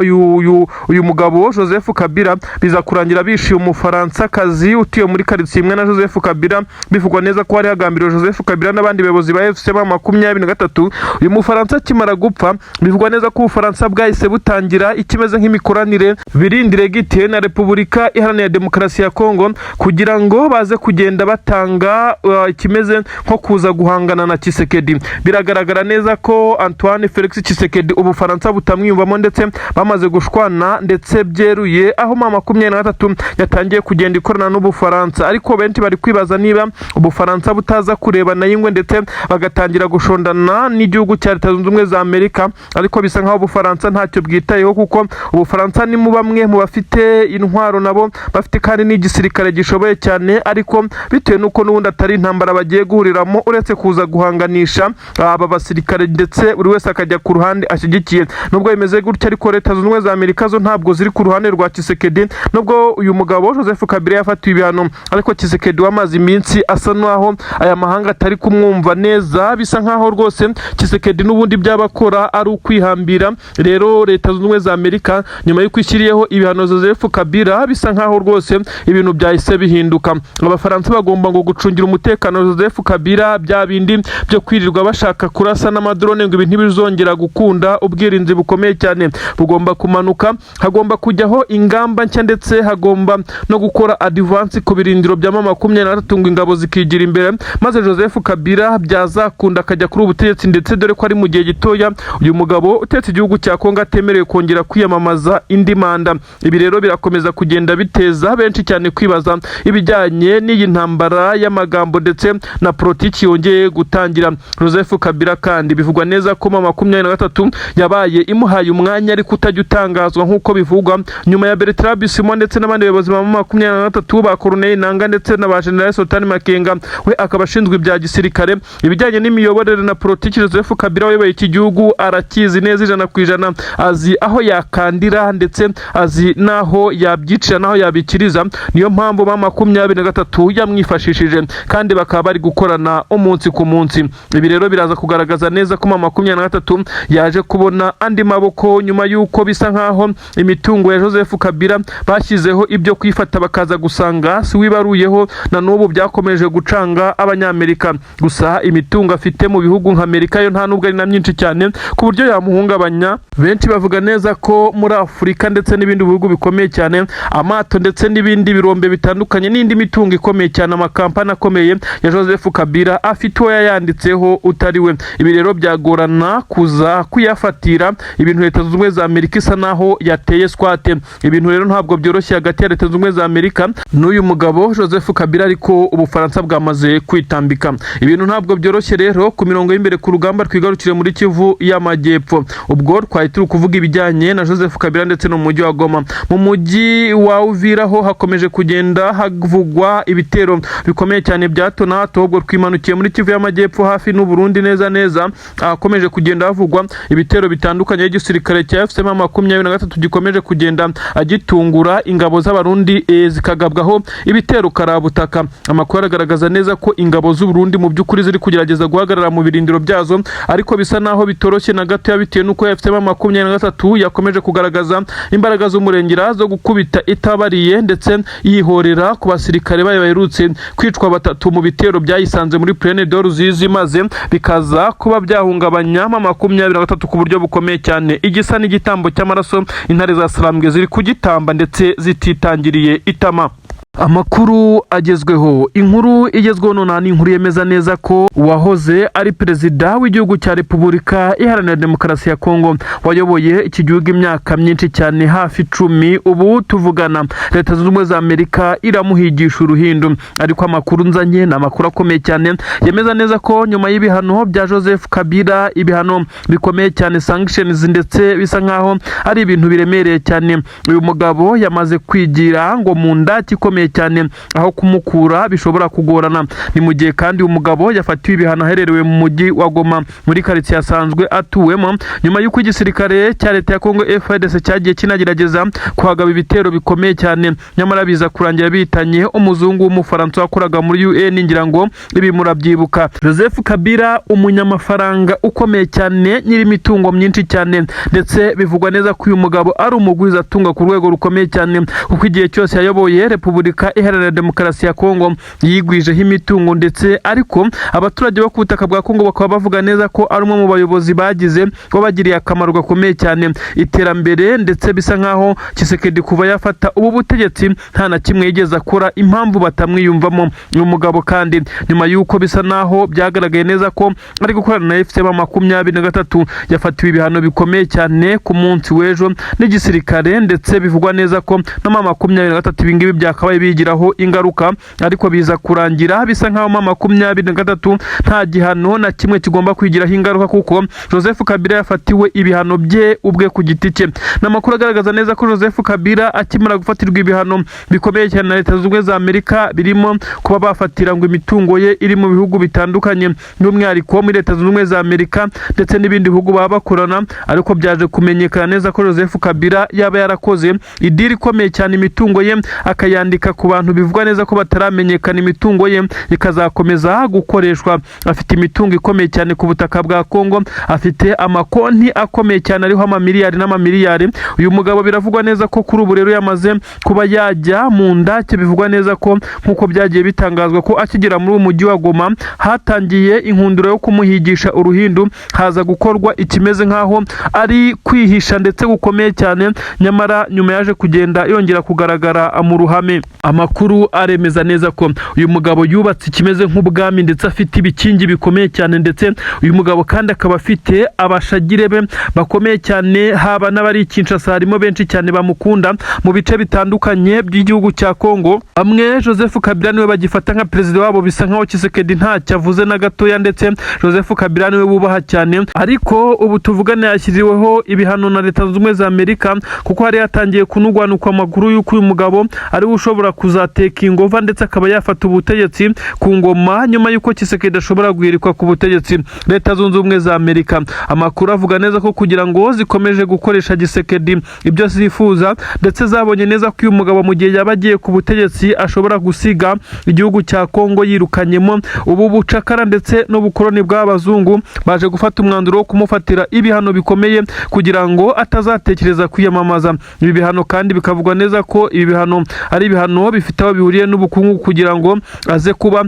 uyu mugabo Joseph Kabila, biza kurangira bishiye Umufaransa kazi utuye muri quartier imwe na Joseph Kabila. Bivugwa neza ko hari hagambiriwe Joseph Kabila n'abandi bayobozi ba FCM23. uyu Mufaransa kimara gupfa bivugwa neza ko Ubufaransa bwahise butangira ikimeze nk'imikoranire birindire gite na Repubulika Iharanira Demokarasi ya Kongo kugira ngo baze kugenda batanga ikimeze nko kuza guhangana na Tshisekedi. Biragaragara neza ko Antoine Felix Tshisekedi Ubufaransa butamwiyumvamo ndetse bamaze gushwana ndetse byeruye, aho M23 yatangiye kugenda ikorana n'Ubufaransa, ariko benshi bari kwibaza niba Ubufaransa butaza kureba na yingwe ndetse bagatangira gushondana n'igihugu cya Leta Zunze Ubumwe za Amerika. Ariko bisa nkaho Ubufaransa ntacyo bwitayeho kuko Ubufaransa ni mu bamwe mu bafite intwaro nabo bafite kandi n'igisirikare gishoboye cyane, ariko bitewe nuko n'ubundi atari intambara bagiye guhuriramo uretse kuza guhanganisha aba basirikare ndetse buri wese akajya ku ruhande ashyigikiye. Nubwo bimeze gutya ariko Leta Zunze Ubumwe za Amerika zo ntabwo ziri ku ruhande rwa Tshisekedi, nubwo uyu mugabo Joseph Kabila yafatiwe ibihano, ariko Tshisekedi wamaze iminsi asa naho aya mahanga atari kumwumva neza. Bisa nkaho rwose Tshisekedi n'ubundi byabakora ari ukwihambira. Rero Leta Zunze Ubumwe za Amerika nyuma yo kwishyiriyeho ibihano Joseph Kabila bisa nkaho rwose ibintu byahise bihinduka. Abafaransa bagomba ngo gucungira umutekano Joseph Kabila, bya bindi byo kwirirwa bashaka kurasa n'amadrone ngo ibintu bizongera gukunda. Ubwirinzi bukomeye cyane bugomba kumanuka, hagomba kujyaho ingamba nshya ndetse hagomba no gukora advance ku birindiro bya M23 ngo ingabo zikigira imbere, maze Joseph Kabila byazakunda akajya kuri ubutegetsi, ndetse dore ko ari mu gihe gitoya uyu mugabo utetse igihugu cya Kongo atemerewe kongera kwiyamamaza indi manda. Ibi rero birakomeza kugenda biteza benshi cyane kwibaza ibijyanye n'iyi ntambara y'amagambo ndetse na politiki yongeye gutangira. Joseph Kabila kandi bivugwa neza ko M23 yabaye imuhaye umwanya ariko utajya utangazwa nk'uko bivugwa, nyuma ya Bertrand Bisimwa ndetse n'abandi bayobozi ba M23 ba Colonel Nanga ndetse na ba General Sultan Makenga we akaba ashinzwe ibya gisirikare. Ibijyanye n'imiyoborere na politiki Joseph Kabila wayoboye iki gihugu arakizi neza 100%, azi aho yakandira ndetse azi naho yabyicira naho yabikiriza. Niyo mpamvu M23 yamwifashishije kandi bakaba bari gukorana umunsi ku munsi. Ibi rero biraza kugaragaza neza ko M23 yaje kubona andi maboko nyuma yuko bisa nkaho imitungo ya Joseph Kabila bashyizeho ibyo kwifata bakaza gusanga si wibaruyeho, na n'ubu byakomeje gucanga Abanyamerika. Gusa imitungo afite mu bihugu nka Amerika yo nta nubwo ari na myinshi cyane ku buryo yamuhungabanya. Benshi bavuga neza ko muri Afurika ndetse n'ibindi bihugu bikomeye cyane amato ndetse n'ibindi birombe bitandukanye n'indi mitungo ikomeye cyane amakampani akomeye ya Joseph Kabila afite uwo yayanditseho utari we. Ibi rero byagorana kuza kuyafatira ibintu Leta Zunze Ubumwe za Amerika isa naho yateye swate. Ibintu rero ntabwo byoroshye hagati ya Leta Zunze Ubumwe za Amerika n'uyu mugabo Joseph Kabila, ariko Ubufaransa bwamaze kwitambika. Ibintu ntabwo byoroshye rero ku mirongo y'imbere ku rugamba twigarukire muri Kivu y'Amajyepfo. Ubwo twari turi kuvuga ibijyanye na Joseph Kabila ndetse no mu mujyi wa Goma. Mu mujyi wa Uvira ho hakomeje kugenda havugwa ibitero bikomeye cyane bya hato na hato. Ubwo twimanukiye muri Kivu y'Amajyepfo hafi n'u Burundi neza hakomeje kugenda havugwa ibitero bitandukanye y'igisirikare cya FCM23 gikomeje kugenda agitungura ingabo z'Abarundi zikagabwaho ibitero karabutaka. Amakuru agaragaza neza ko ingabo z'u Burundi mu by'ukuri ziri kugerageza guhagarara mu birindiro byazo, ariko bisa naho bitoroshye na gato yabitewe nuko FCM23 yakomeje kugaragaza imbaraga z'umurengera zo gukubita itabariye ndetse yihorera ku basirikare bayo baherutse kwicwa batatu mu bitero byayisanze muri Plaine de Ruzizi, maze bikaza kuba byahungabanya M23 ku buryo bukomeye cyane. Igisa n'igitambo cy'amaraso intare za Sarambwe ziri kugitamba ndetse zititangiriye itama. Amakuru agezweho, inkuru igezweho none ni inkuru yemeza neza ko uwahoze ari perezida w'igihugu cya Repubulika Iharanira Demokarasi ya Kongo wayoboye iki gihugu imyaka myinshi cyane hafi 10, ubu tuvugana Leta Zunze Ubumwe za Amerika iramuhigisha uruhindu. Ariko amakuru nzanye na amakuru akomeye cyane yemeza neza ko nyuma y'ibihano bya Joseph Kabila, ibihano bikomeye cyane sanctions, ndetse bisa nkaho ari ibintu biremereye cyane, uyu mugabo yamaze kwigira ngo mu ndaki ikomeye cyane, aho kumukura bishobora kugorana. Ni mu gihe kandi umugabo yafatiwe ibihano ahererewe mu mujyi wa Goma muri quartier asanzwe atuwemo, nyuma y'uko igisirikare cya leta ya Kongo FARDC cyagiye kinagerageza kuhagaba ibitero bikomeye cyane, nyamara biza kurangira bitanye umuzungu w'umufaransa wakoraga muri UN. Ngira ngo ibi murabyibuka. Joseph Kabila, umunyamafaranga ukomeye cyane, nyiri imitungo myinshi cyane, ndetse bivugwa neza ko uyu mugabo ari umugwiza atunga ku rwego rukomeye cyane, kuko igihe cyose yayoboye Repubulika Iharanira Demokarasi ya Kongo yigwijeho imitungo, ndetse ariko abaturage bo ku butaka bwa Kongo bakaba bavuga neza ko ari umwe mu bayobozi bagize babagiriye akamaro gakomeye cyane iterambere, ndetse bisa nkaho Tshisekedi kuva yafata ubu butegetsi nta na kimwe yigeze akora impamvu batamwiyumvamo. uyu mugabo kandi nyuma y'uko bisa naho byagaragaye neza ko ari gukorana na FCM23 yafatiwe ibihano bikomeye cyane ku munsi w'ejo n'igisirikare, ndetse bivugwa neza ko na M23 ibingibi byakabaye bigiraho ingaruka, ariko biza kurangira bisa nkaho M23 nta gihano na kimwe kigomba kwigiraho ingaruka, kuko Joseph Kabila yafatiwe ibihano bye ubwe ku giti cye. N'amakuru agaragaza neza ko Joseph Kabila akimara gufatirwa ibihano bikomeye cyane na Leta Zunze Ubumwe za Amerika, birimo kuba bafatira ngo imitungo ye iri mu bihugu bitandukanye, by'umwihariko muri Leta Zunze Ubumwe za Amerika ndetse n'ibindi bihugu baba bakorana, ariko byaje kumenyekana neza ko Joseph Kabila yaba yarakoze idiri ikomeye cyane, imitungo ye akayandika ku bantu bivugwa neza ko bataramenyekana, imitungo ye ikazakomeza gukoreshwa. Afite imitungo ikomeye cyane ku butaka bwa Kongo, afite amakonti akomeye cyane ariho amamiliyari n'amamiliyari. Uyu mugabo biravugwa neza ko kuri ubu rero yamaze kuba yajya mu ndake, bivugwa neza ko nkuko byagiye bitangazwa ko akigera muri umujyi wa Goma hatangiye inkundura yo kumuhigisha uruhindu, haza gukorwa ikimeze nkaho ari kwihisha ndetse gukomeye cyane, nyamara nyuma yaje kugenda yongera kugaragara mu ruhame. Amakuru aremeza neza ko uyu mugabo yubatse ikimeze nk'ubwami, ndetse afite ibikingi bikomeye cyane, ndetse uyu mugabo kandi akaba afite abashagire be bakomeye cyane, haba n'abari Kinshasa harimo benshi cyane bamukunda mu bice bitandukanye by'igihugu cya Kongo. Bamwe Joseph Kabila niwe bagifata nka perezida wabo, bisa nkaho Tshisekedi ntacyo avuze na gatoya, ndetse Joseph Kabila niwe bubaha cyane, ariko ubu tuvugana yashyiriweho ibihano na Leta Zunze Ubumwe za Amerika, kuko hari yatangiye kunugwanukwa amakuru y'uko uyu mugabo ari ushobora kuzateka ingova, ndetse akaba yafata ubutegetsi ku ngoma nyuma y'uko Tshisekedi ashobora guhirikwa ku butegetsi. Leta Zunze Ubumwe za Amerika, amakuru avuga neza ko kugira ngo zikomeje gukoresha Tshisekedi ibyo zifuza, ndetse zabonye neza ko uyu mugabo mu gihe yaba agiye ku butegetsi ashobora gusiga igihugu cya Kongo yirukanyemo ubu bucakara ndetse n'ubukoloni bw'abazungu, baje gufata umwanzuro wo kumufatira ibihano bikomeye kugira ngo atazatekereza kwiyamamaza. Ibi bihano kandi bikavugwa neza ko ibi bihano ari ibihano bifite aho bihuriye n'ubukungu, kugira ngo aze kuba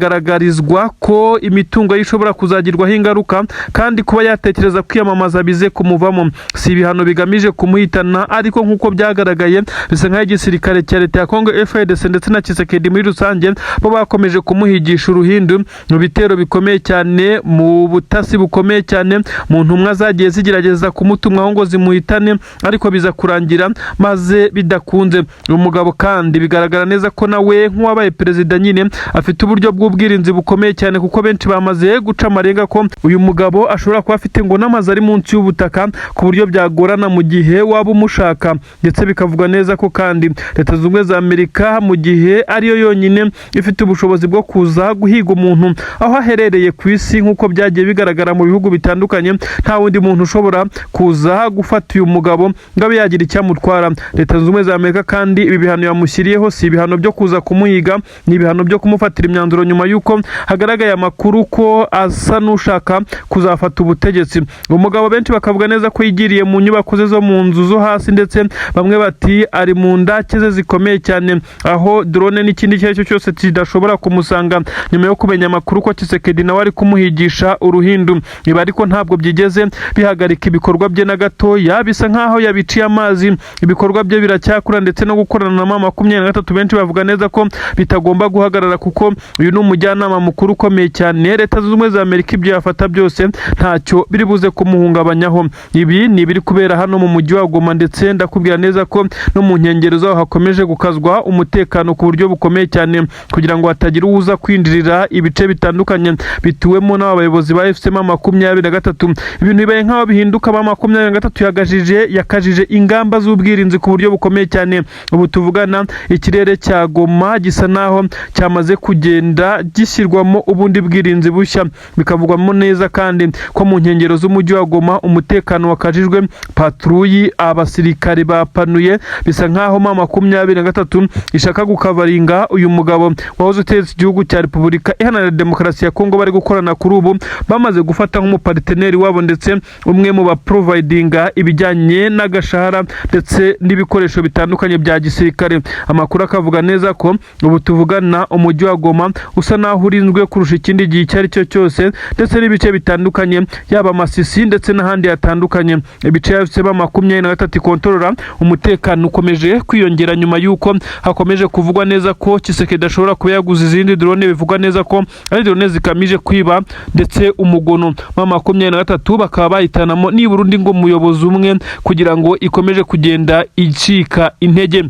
yagaragarizwa ko imitungo ye ishobora kuzagirwaho ingaruka, kandi kuba yatekereza kwiyamamaza bize kumuvamo. Si ibihano bigamije kumuhitana, ariko nk'uko byagaragaye bisa nkaho igisirikare cya leta ya Kongo FARDC ndetse na Tshisekedi muri rusange bo bakomeje kumuhigisha uruhindu mu bitero bikomeye cyane, mu butasi bukomeye cyane, mu ntumwa zagiye zigerageza kumutumwaho ngo zimuhitane, ariko biza kurangira maze bidakunze. uyu mugabo kandi bigaragara neza ko nawe nk'uwabaye perezida nyine afite uburyo bw'ubwirinzi bukomeye cyane, kuko benshi bamaze guca amarenga ko uyu mugabo ashobora kuba afite ngo n'amazi ari munsi y'ubutaka, ku buryo byagorana mu gihe waba umushaka. Ndetse bikavugwa neza ko kandi Leta Zunze Ubumwe za Amerika mu gihe ariyo yonyine ifite ubushobozi bwo kuza guhiga umuntu aho aherereye ku isi, nk'uko byagiye bigaragara mu bihugu bitandukanye, nta wundi muntu ushobora kuza gufata uyu mugabo ngo abe yagira icyamutwara. Leta Zunze Ubumwe za Amerika kandi ibi bihano yamushyiriyeho si ibihano byo kuza kumuhiga, ni ibihano byo kumufatira imyanzuro nyuma y'uko hagaragaye amakuru ko asa n'ushaka kuzafata ubutegetsi. Umugabo benshi bakavuga neza ko yigiriye mu nyubako ze zo mu nzu zo hasi, ndetse bamwe bati ari mu ndake ze zikomeye cyane, aho drone n'ikindi icyo ari cyo cyose kidashobora kumusanga, nyuma yo kumenya amakuru ko Tshisekedi nawe ari kumuhigisha uruhindu. Ibi ariko ntabwo byigeze bihagarika ibikorwa bye na gatoya, bisa nkaho yabiciye amazi. Ibikorwa bye biracyakura, ndetse no gukorana na M23 M23 benshi bavuga neza ko bitagomba guhagarara kuko uyu ni umujyanama mukuru ukomeye cyane. Leta zunze ubumwe za Amerika ibyo yafata byose ntacyo biri buze kumuhungabanyaho. Ibi ni ibiri kubera hano mu mujyi wa Goma, ndetse ndakubwira neza ko no mu nkengero zaho hakomeje gukazwa umutekano ku buryo bukomeye cyane kugira ngo hatagira uza kwinjirira ibice bitandukanye bituwemo n'abayobozi ba M23. Ibintu bibaye nk'aho bihinduka. M23 yakajije ingamba z'ubwirinzi ku buryo bukomeye cyane. Ubu tuvugana ikirere cya Goma gisa naho cyamaze kugenda gishyirwamo ubundi bwirinzi bushya, bikavugwamo neza kandi ko mu nkengero z'umujyi wa Goma umutekano wakajijwe. Patrouille abasirikare bapanuye, bisa nkaho M23 ishaka gukavaringa uyu mugabo wahoze utegetse igihugu cya Repubulika Iharanira Demokarasi ya Kongo. Bari gukorana kuri ubu, bamaze gufata nk'umuparteneri wabo ndetse umwe mu baprovidinga ibijyanye n'agashahara ndetse n'ibikoresho bitandukanye bya gisirikare. Amakuru akavuga neza ko ubu tuvugana umujyi wa Goma usa naho urinzwe kurusha ikindi gihe icyo ari cyo cyose, ndetse n'ibice bitandukanye yaba Masisi ndetse n'ahandi hatandukanye. Ibice ya M23 ikontorora, umutekano ukomeje kwiyongera nyuma y'uko hakomeje kuvugwa neza ko Tshisekedi ashobora kuba yaguze izindi drone. Bivugwa neza ko ari drone zikamije kwiba ndetse umugono. M23 bakaba bahitanamo nibura undi ngo muyobozi umwe kugira ngo ikomeje kugenda icika intege.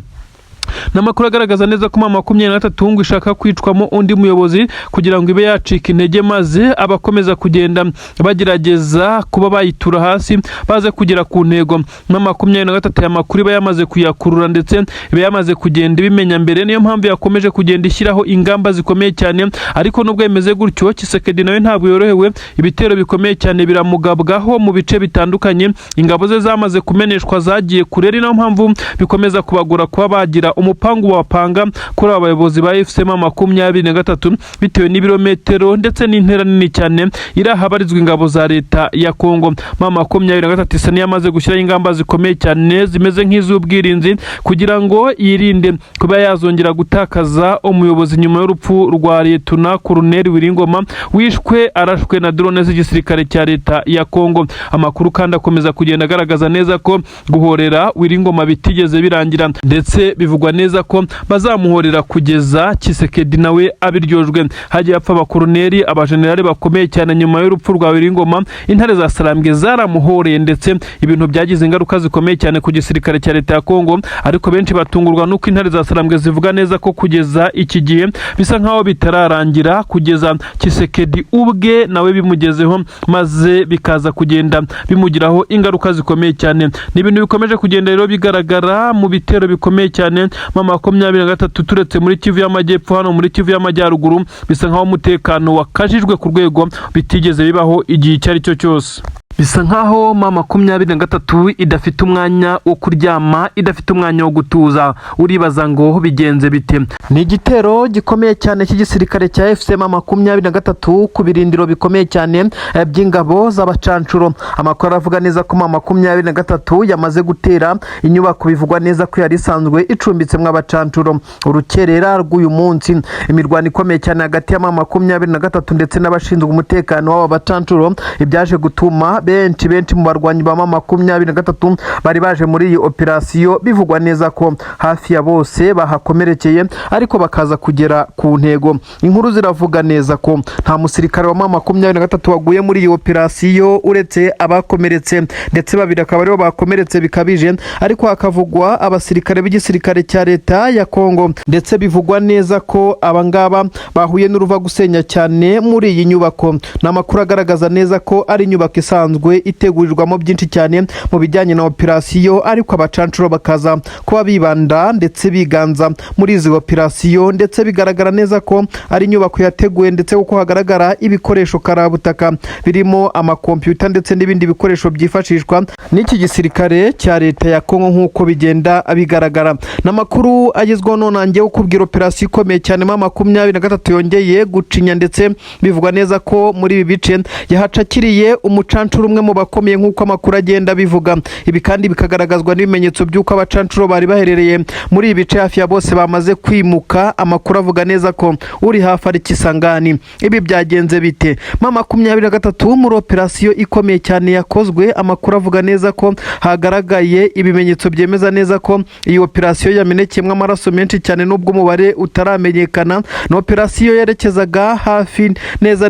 Namakuru agaragaza neza ko M23 ngo ishaka kwicwamo undi muyobozi kugira ngo ibe yacika intege, maze abakomeza kugenda bagerageza kuba bayitura hasi baze kugera ku ntego. M23 amakuru iba yamaze kuyakurura ndetse iba yamaze kugenda ibimenya mbere, niyo mpamvu yakomeje kugenda ishyiraho ingamba zikomeye cyane. Ariko nubwo yemeze gutyo, Tshisekedi nawe ntabwo yorohewe. Ibitero bikomeye cyane biramugabwaho mu bice bitandukanye. Ingabo ze zamaze kumeneshwa, zagiye kure, niyo mpamvu bikomeza kubagura kuba bagira umupangu wapanga kuri abayobozi ba M23 bitewe n'ibirometero ndetse n'intera nini cyane irahabarizwa ingabo za leta ya Kongo. M23 isa niyamaze gushyiraho ingamba zikomeye cyane zimeze nk'iz'ubwirinzi kugira ngo yirinde kuba yazongera gutakaza umuyobozi nyuma y'urupfu rwa Liyetona Koloneli Wiringoma wishwe arashwe na drone z'igisirikare cya leta ya Kongo. Amakuru kandi akomeza kugenda agaragaza neza ko guhorera Wiringoma bitigeze birangira, ndetse bivugwa neza ko bazamuhorera kugeza Tshisekedi nawe abiryojwe. Hagiye apfa abakoloneli, abajenerali bakomeye cyane nyuma y'urupfu rwa Wiringoma. Intare za Sarambwe zaramuhoreye ndetse ibintu byagize ingaruka zikomeye cyane ku gisirikare cya leta ya Kongo. Ariko benshi batungurwa nuko intare za Sarambwe zivuga neza ko kugeza iki gihe bisa nkaho bitararangira, kugeza Tshisekedi ubwe nawe bimugezeho, maze bikaza kugenda bimugiraho ingaruka zikomeye cyane. Ni ibintu bikomeje kugenda rero bigaragara mu bitero bikomeye cyane. M23 turetse muri Kivu y'Amajyepfo, hano muri Kivu y'Amajyaruguru bisa nkaho umutekano wakajijwe ku rwego bitigeze bibaho igihe icyo ari cyo cyose. Bisa nkaho M23 idafite umwanya wo kuryama, idafite umwanya wo gutuza. Uribaza ngo bigenze bite? Ni igitero gikomeye cyane cy'igisirikare cya M23 ku birindiro bikomeye cyane by'ingabo z'abacancuro. Amakuru avuga neza ko M23 yamaze gutera inyubako bivugwa neza ko yari isanzwe icumbitsemo abacancuro. Urukerera rw'uyu munsi imirwano ikomeye cyane hagati ya M23 ndetse n'abashinzwe umutekano w'aba bacancuro ibyaje gutuma benshi mu barwanyi ba M23 bari baje muri iyi operasiyo. Bivugwa neza ko hafi ya bose bahakomerekeye ariko bakaza kugera ku ntego. Inkuru ziravuga neza ko nta musirikare wa M23 waguye muri iyi operasiyo uretse abakomeretse, ndetse babiri akaba aribo bakomeretse bikabije, ariko hakavugwa abasirikare b'igisirikare cya leta ya Kongo. Ndetse bivugwa neza ko abangaba bahuye n'uruva gusenya cyane muri iyi nyubako. Namakuru agaragaza neza ko ari inyubako isanzwe itegurirwamo byinshi cyane mu bijyanye na operasiyo, ariko abacancuro bakaza kuba bibanda ndetse biganza muri izi operasiyo. Ndetse bigaragara neza ko ari inyubako yateguwe, ndetse kuko hagaragara ibikoresho karabutaka birimo amakompiyuta ndetse n'ibindi bikoresho byifashishwa n'iki gisirikare cya leta ya Kongo nk'uko bigenda bigaragara. N'amakuru agezweho nonange ukubwira operasiyo ikomeye cyane M23 yongeye gucinya, ndetse bivugwa neza ko muri ibi bice yahacakiriye umucancuro umwe mu bakomeye nk'uko amakuru agenda bivuga. Ibi kandi bikagaragazwa n'ibimenyetso by'uko abacancuro bari baherereye muri ibi bice hafi ya bose bamaze kwimuka. Amakuru avuga neza ko uri hafi ari Kisangani. Ibi byagenze bite? M23 muri operasiyo ikomeye cyane yakozwe, amakuru avuga neza ko hagaragaye ibimenyetso byemeza neza ko iyi operasiyo yamenekemwe amaraso menshi cyane nubwo umubare utaramenyekana. Na operasiyo yerekezaga hafi neza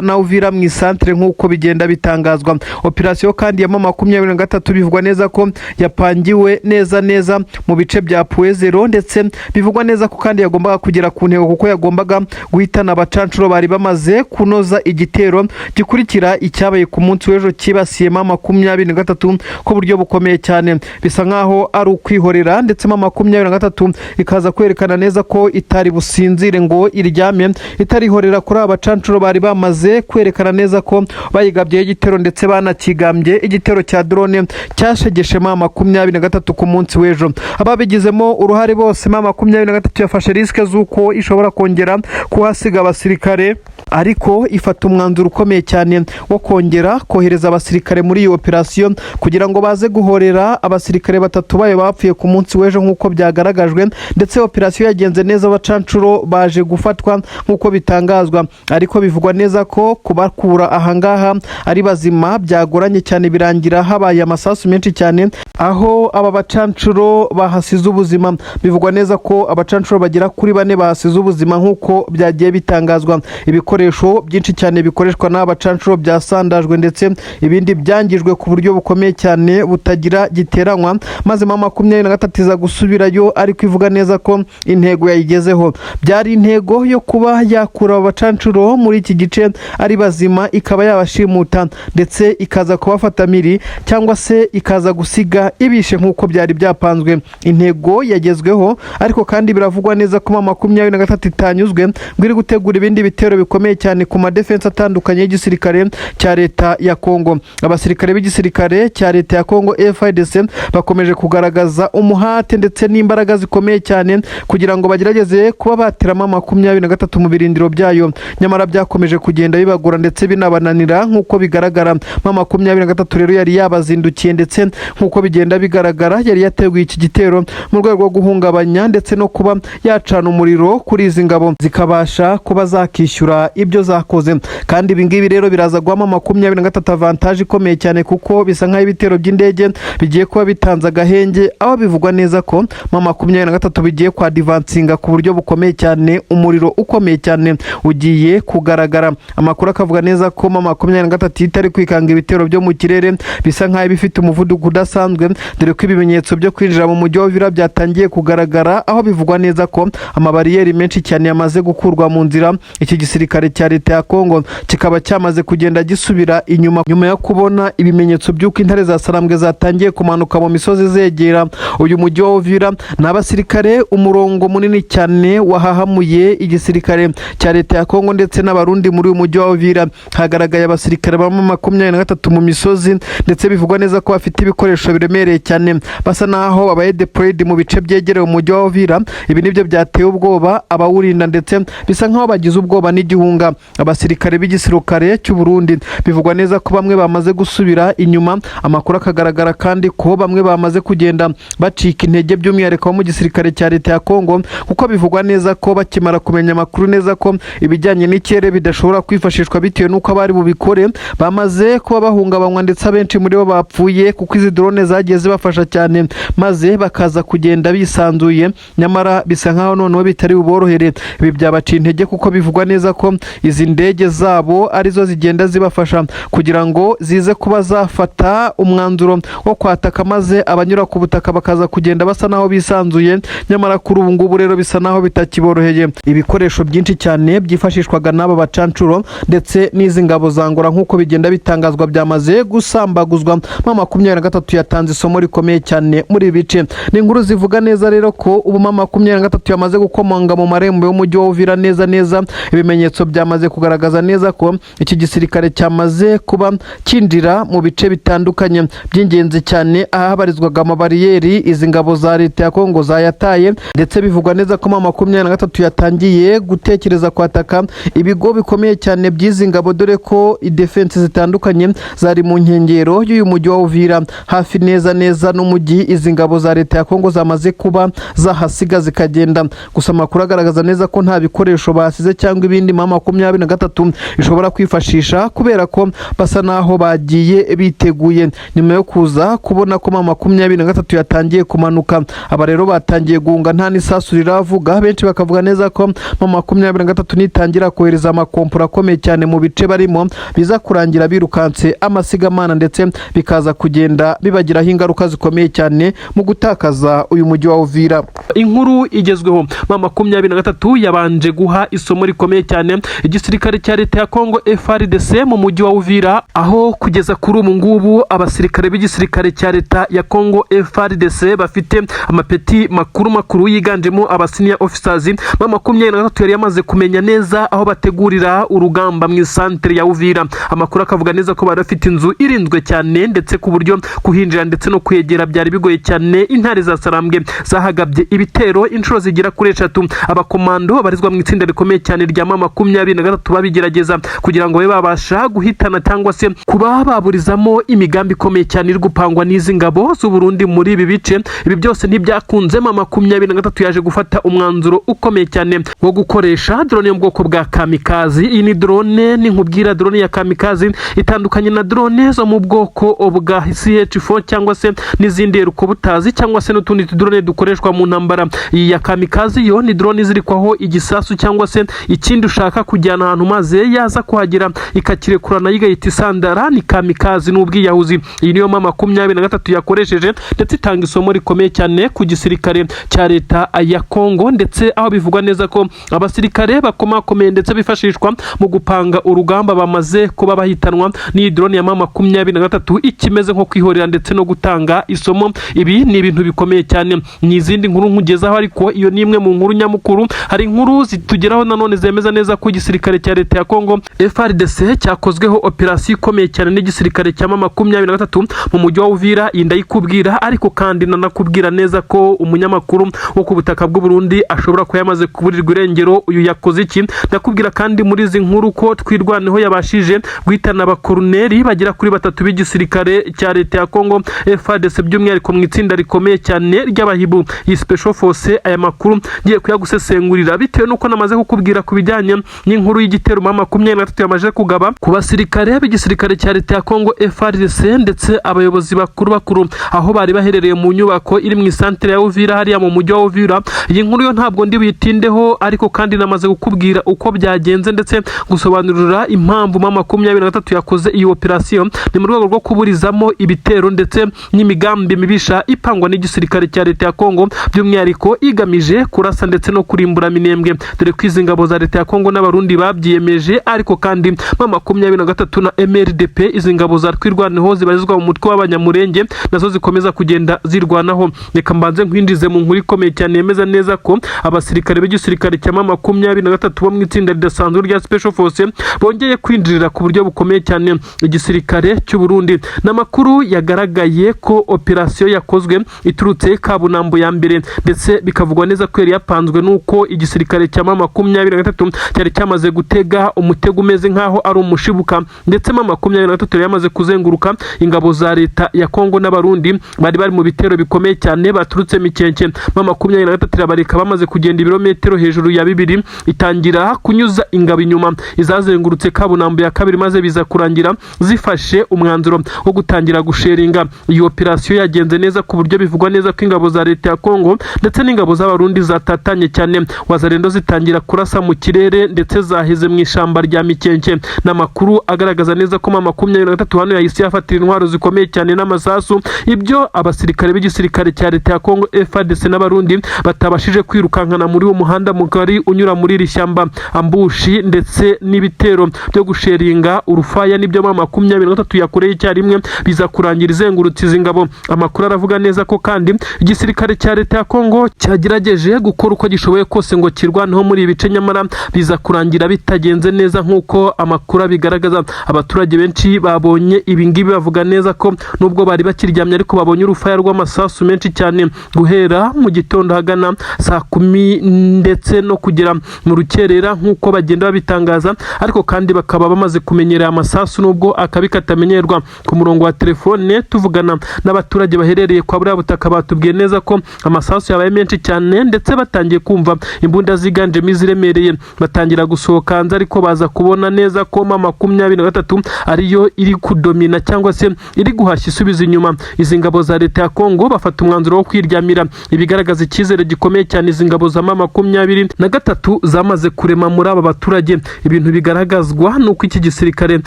na Uvira mu isantre nk'uko bigenda bitangazwa. Operasiyo kandi ya M23 bivugwa neza ko yapangiwe neza mu bice bya Puezero, ndetse bivugwa neza ko kandi yagombaga kugera ku ntego kuko yagombaga guhitana abacancuro bari bamaze kunoza igitero gikurikira icyabaye ku munsi w'ejo kibasiye M23 ku buryo bukomeye cyane. Bisa nkaho ari ukwihorera, ndetse M23 ikaza kwerekana neza ko itari businzire ngo iryame, itarihorera kuri abacancuro bari bamaze kwerekana neza ko bayigabye igitero, ndetse banakigambye igitero cya drone cyashegeshe M23 ku munsi w'ejo. Ababigizemo uruhare bose M23 yafashe riske z'uko ishobora kongera kuhasiga abasirikare, ariko ifata umwanzuro ukomeye cyane wo kongera kohereza abasirikare muri iyi operasiyo kugira ngo baze guhorera abasirikare batatu bayo bapfuye ku munsi w'ejo nk'uko byagaragajwe. Ndetse operasiyo yagenze neza, abacancuro baje gufatwa nk'uko bitangazwa, ariko bivugwa neza ko kubakura ahangaha ari bazima byagoranye cyane, birangira habaye amasasu menshi cyane aho aba bacancuro bahasize ubuzima. Bivugwa neza ko abacancuro bagera kuri 4 bahasize ubuzima nk'uko byagiye bitangazwa. Ibikoresho byinshi cyane bikoreshwa n'abacancuro byasandajwe, ndetse ibindi byangijwe ku buryo bukomeye cyane butagira giteranywa, maze M23 iza gusubirayo, ariko ivuga neza ko intego yayigezeho. Byari intego yo kuba yakura abacancuro muri iki gice ari bazima, ikaba yabashimuta, ndetse ikaza kubafata miri cyangwa se ikaza gusiga ibishe nk'uko byari byapanzwe. Intego yagezweho, ariko kandi biravugwa neza ko M23 itanyuzwe ngo iri gutegura ibindi bitero bikomeye cyane ku madefense atandukanye y'igisirikare cya leta ya Kongo. Abasirikare b'igisirikare cya leta ya Kongo FARDC bakomeje kugaragaza umuhate ndetse n'imbaraga zikomeye cyane kugira ngo bagerageze kuba baterama M23 mu birindiro byayo, nyamara byakomeje kugenda bibagora ndetse binabananira nk'uko bigaragara. M23 rero yari yabazindukiye, ndetse nk'uko bigenda bigaragara yari yateguye iki gitero mu rwego rwo guhungabanya ndetse no kuba yacana umuriro kuri izi ngabo zikabasha kuba zakishyura ibyo zakoze. Kandi ibi ngibi rero biraza guhama M23 avantage ikomeye cyane, kuko bisa nk'aho ibitero by'indege bigiye kuba bitanze agahenge, aho bivugwa neza ko M23 bigiye kwa advancinga ku buryo bukomeye cyane, umuriro ukomeye cyane ugiye kugaragara. Amakuru akavuga neza ko M23 itari kwikanga ibitero byo mu kirere, bisa nk'aho bifite umuvuduko udasanzwe, dore ko ibimenyetso byo kwinjira mu mujyi wa Uvira byatangiye kugaragara, aho bivugwa neza ko amabariyeri menshi cyane yamaze gukurwa mu nzira. Iki gisirikare cya leta ya Kongo kikaba cyamaze kugenda gisubira inyuma nyuma yo kubona ibimenyetso by'uko intare za Sarambwe zatangiye kumanuka mu misozi zegera uyu mujyi wa Uvira. N'abasirikare umurongo munini cyane wahahamuye igisirikare cya leta ya Kongo ndetse n'abarundi muri uyu mujyi wa Uvira. Hagaragaye abasirikare ba M23 mu misozi, ndetse bivugwa neza ko bafite ibikoresho biremereye cyane, basa naho babaye deployed mu bice byegereye umujyi wa Uvira. Ibi nibyo byateye ubwoba abawurinda, ndetse bisa nkaho bagize ubwoba n'igihunga. Abasirikare b'igisirikare cy'u Burundi bivugwa neza ko bamwe bamaze gusubira inyuma. Amakuru akagaragara kandi ko bamwe bamaze kugenda bacika intege, by'umwihariko mu gisirikare cya leta ya Kongo, kuko bivugwa neza ko bakimara kumenya amakuru neza ko ibijyanye n'ikirere bidashobora kwifashishwa bitewe n'uko abari bubikore bamaze kuba bahungabanywa, ndetse abenshi muri bo bapfuye kuko izi drone zagiye zibafasha cyane, maze bakaza kugenda bisanzuye, nyamara bisa nkaho noneho bitari buborohere. Ibi byabaciye intege kuko bivugwa neza ko izi ndege zabo arizo zigenda zibafasha kugira ngo zize kuba zafata umwanzuro wo kwataka, maze abanyura ku butaka bakaza kugenda basa naho bisanzuye, nyamara kuri ubu ngubu rero bisa naho bitakiboroheye. Ibikoresho byinshi cyane byifashishwaga n'aba bacancuro ndetse n'izi ngabo zangora nk'uko bigenda bitangazwa byamaze gusambaguzwa. M23 yatanze isomo rikomeye cyane muri bice. Ni inkuru zivuga neza rero ko ubu M23 yamaze gukomonga mu marembo y'umujyi wa Uvira neza. Ibimenyetso byamaze kugaragaza neza ko iki gisirikare cyamaze kuba kinjira mu bice bitandukanye by'ingenzi cyane ahabarizwaga amabariyeri izi ngabo za leta ya Kongo zayataye, ndetse bivugwa neza ko M23 yatangiye gutekereza kwataka ibigo bikomeye cyane by'izi ngabo, dore ko defense zitandukanye zari mu nkengero y'uyu mujyi wa Uvira hafi neza n'umujyi. Izi ngabo za leta ya Kongo zamaze kuba zahasiga zikagenda, gusa amakuru agaragaza neza ko nta bikoresho basize cyangwa ibindi M23 ishobora kwifashisha, kubera ko basa naho bagiye biteguye nyuma yo kuza kubona ko M23 yatangiye kumanuka. Aba rero batangiye guhunga nta n'isasu riravuga, benshi bakavuga neza ko M23 nitangira kohereza amakompora akomeye cyane mu bice barimo biza kurangira birukanse amasigamana, ndetse bikaza kugenda bibagiraho ingaruka zikomeye cyane mu gutakaza uyu mujyi wa Uvira. Inkuru igezweho, M23 yabanje guha isomo rikomeye cyane igisirikare cya leta ya Kongo FARDC mu mujyi wa Uvira, aho kugeza kuri ubu ngubu abasirikare b'igisirikare cya leta ya Kongo FARDC bafite amapeti makuru yiganjemo abasenior officers. M23 yari yamaze kumenya neza aho bategurira urugamba mu centre ya Uvira. Amakuru akavuga neza ko barafite inzu irinzwe cyane, ndetse ku buryo kuhinjira ndetse no kwegera byari bigoye cyane. Intare za Sarambwe zahagabye ibitero inshuro zigira kuri 3. Abakomando barizwa mu itsinda rikomeye cyane rya M23 babigerageza kugira ngo babe babasha guhitana cyangwa se kuba baburizamo imigambi ikomeye cyane iri gupangwa n'izi ngabo z'u Burundi muri ibi bice. Ibi byose ntibyakunze. M23 yaje gufata umwanzuro ukomeye cyane wo gukoresha drone yo mu bwoko bwa kamikazi. Iyi ni drone nkubwira, drone ya kamikazi itandukanye na drone zo mu bwoko bwa CH4 cyangwa se n'izindi rukobutazi cyangwa se n'utundi drone dukoreshwa mu ntambara. Iyi ya kamikazi yo ni drone zirikwaho igisasu cyangwa se ikindi ushaka kujyana ahantu maze yaza kuhagira ikakirekurana yigahita isandara. Ni kamikazi n'ubwiyahuzi. Iyi niyo M23 yakoresheje, ndetse itanga isomo rikomeye cyane ku gisirikare cya leta ya Kongo, ndetse aho bivugwa neza ko abasirikare bakomakomeye ndetse bifashishwa mu gupanga urugamba bamaze kuba bahitanwa n'iyi drone ya M23 ikimeze nko kwihorera ndetse no gutanga isomo. Ibi ni ibintu bikomeye cyane. Ni izindi nkuru nkugezaho, ariko iyo ni imwe mu nkuru nyamukuru. Hari inkuru zitugeraho nanone zemeza neza ko igisirikare cya leta ya Kongo FARDC cyakozweho operasiyo ikomeye cyane n'igisirikare cya M23 mu mujyi wa Uvira. Iyi ndayikubwira, ariko kandi nanakubwira neza ko umunyamakuru wo ku butaka bw'u Burundi ashobora kuba yamaze kuburirwa irengero. Uyu yakoze iki? Ndakubwira kandi muri izi nkuru ko Twirwaneho yabashije guhitana abakoruneri bagera kuri 3 b'igisirikare cya leta ya Kongo FARDC, by'umwihariko mu itsinda rikomeye cyane ry'abahibu iyi Special Force. Aya makuru ngiye kuyagusesengurira bitewe nuko namaze kukubwira ku bijyanye n'inkuru y'igitero M23 yamaje kugaba ku basirikare b'igisirikare cya leta ya Kongo FARDC, ndetse abayobozi bakuru aho bari baherereye mu nyubako iri mu centre ya Uvira hariya mu mujyi wa Uvira. Iyi nkuru yo ntabwo ndi bitindeho, ariko kandi namaze kukubwira uko byagenze ndetse gusobanurira impamvu M23 yakoze iyi operation. Ni mu rwego rwo kuburizamo ibitero ndetse n'imigambi mibisha ipangwa n'igisirikare cya leta ya Kongo, by'umwihariko igamije kurasa ndetse no kurimbura minembwe, dore ko izi ngabo za leta ya Kongo n'abarundi babyiyemeje. Ariko kandi M23 na MRDP, izi ngabo za Twirwaneho zibarizwa mu mutwe w'abanyamurenge, nazo zikomeza kugenda zirwanaho. Reka mbanze nkwinjize mu nkuru ikomeye cyane yemeza neza ko abasirikare b'igisirikare cya M23 bo mu itsinda ridasanzwe rya Special Force bongeye kwinjirira ku buryo bukomeye cyane igisirikare cy'u Burundi. N'amakuru yagaragaye ko operasiyo yakozwe iturutse Kabunambo ya mbere, ndetse bikavugwa neza ko yari yapanzwe nuko igisirikare cya M23 cyari cyamaze gutega umutego umeze nkaho ari umushibuka, ndetse M23 yamaze kuzenguruka ingabo za leta ya Kongo n'abarundi bari mu bitero bikomeye cyane baturutse Mikenke. M23 irabareka bamaze kugenda ibirometero hejuru ya 2, itangira kunyuza ingabo inyuma izazengurutse Kabunambo ya kabiri, maze biza kurangira zifashe umwanzuro wo gutangira gusheringa. Iyi operasiyo yagenze neza ku buryo bivugwa neza ko ingabo za leta ya Kongo ndetse n'ingabo z'abarundi zatatanye cyane. Wazarendo zitangira kurasa mu kirere ndetse zaheze mu ishamba rya Mikenke. N'amakuru agaragaza neza ko M23 hano yahise yafatira intwaro zikomeye cyane n'amasasu, ibyo abasirikare b'igisirikare cya leta ya Kongo FARDC n'abarundi batabashije kwirukankana muri uwo muhanda mugari unyura muri iri shyamba. Ambushi ndetse n'ibitero byo gusheringa urufaya nibyo M23 yakoreye icyarimwe, biza kurangira izengurutse izi ngabo. Amakuru aravuga neza ko kandi igisirikare cya leta ya Kongo cyagerageje gukora uko gishoboye kose ngo kirwaneho muri ibice, nyamara biza kurangira kurangira bitagenze neza nk'uko amakuru abigaragaza. Abaturage benshi babonye ibingibi bavuga neza ko nubwo bari bakiryamye ariko babonye urufaya rw'amasasu menshi cyane guhera mu gitondo hagana saa 10 ndetse no kugera mu rukerera nk'uko bagenda babitangaza, ariko kandi bakaba bamaze kumenyera amasasu nubwo akabi katamenyerwa. Ku murongo wa telefone tuvugana n'abaturage baherereye kwa buriya butaka batubwiye neza ko amasasu yabaye menshi cyane ndetse batangiye kumva imbunda ziganjemo iziremereye, batangira gusohoka hanze ariko baza kubona neza ko M23 ariyo iri kudomina cyangwa se iri guhashya isubiza inyuma izi ngabo za leta ya Kongo. Bafata umwanzuro wo kwiryamira, ibigaragaza icyizere gikomeye cyane izi ngabo za M23 zamaze kurema muri aba baturage. Ibintu bigaragazwa nuko iki gisirikare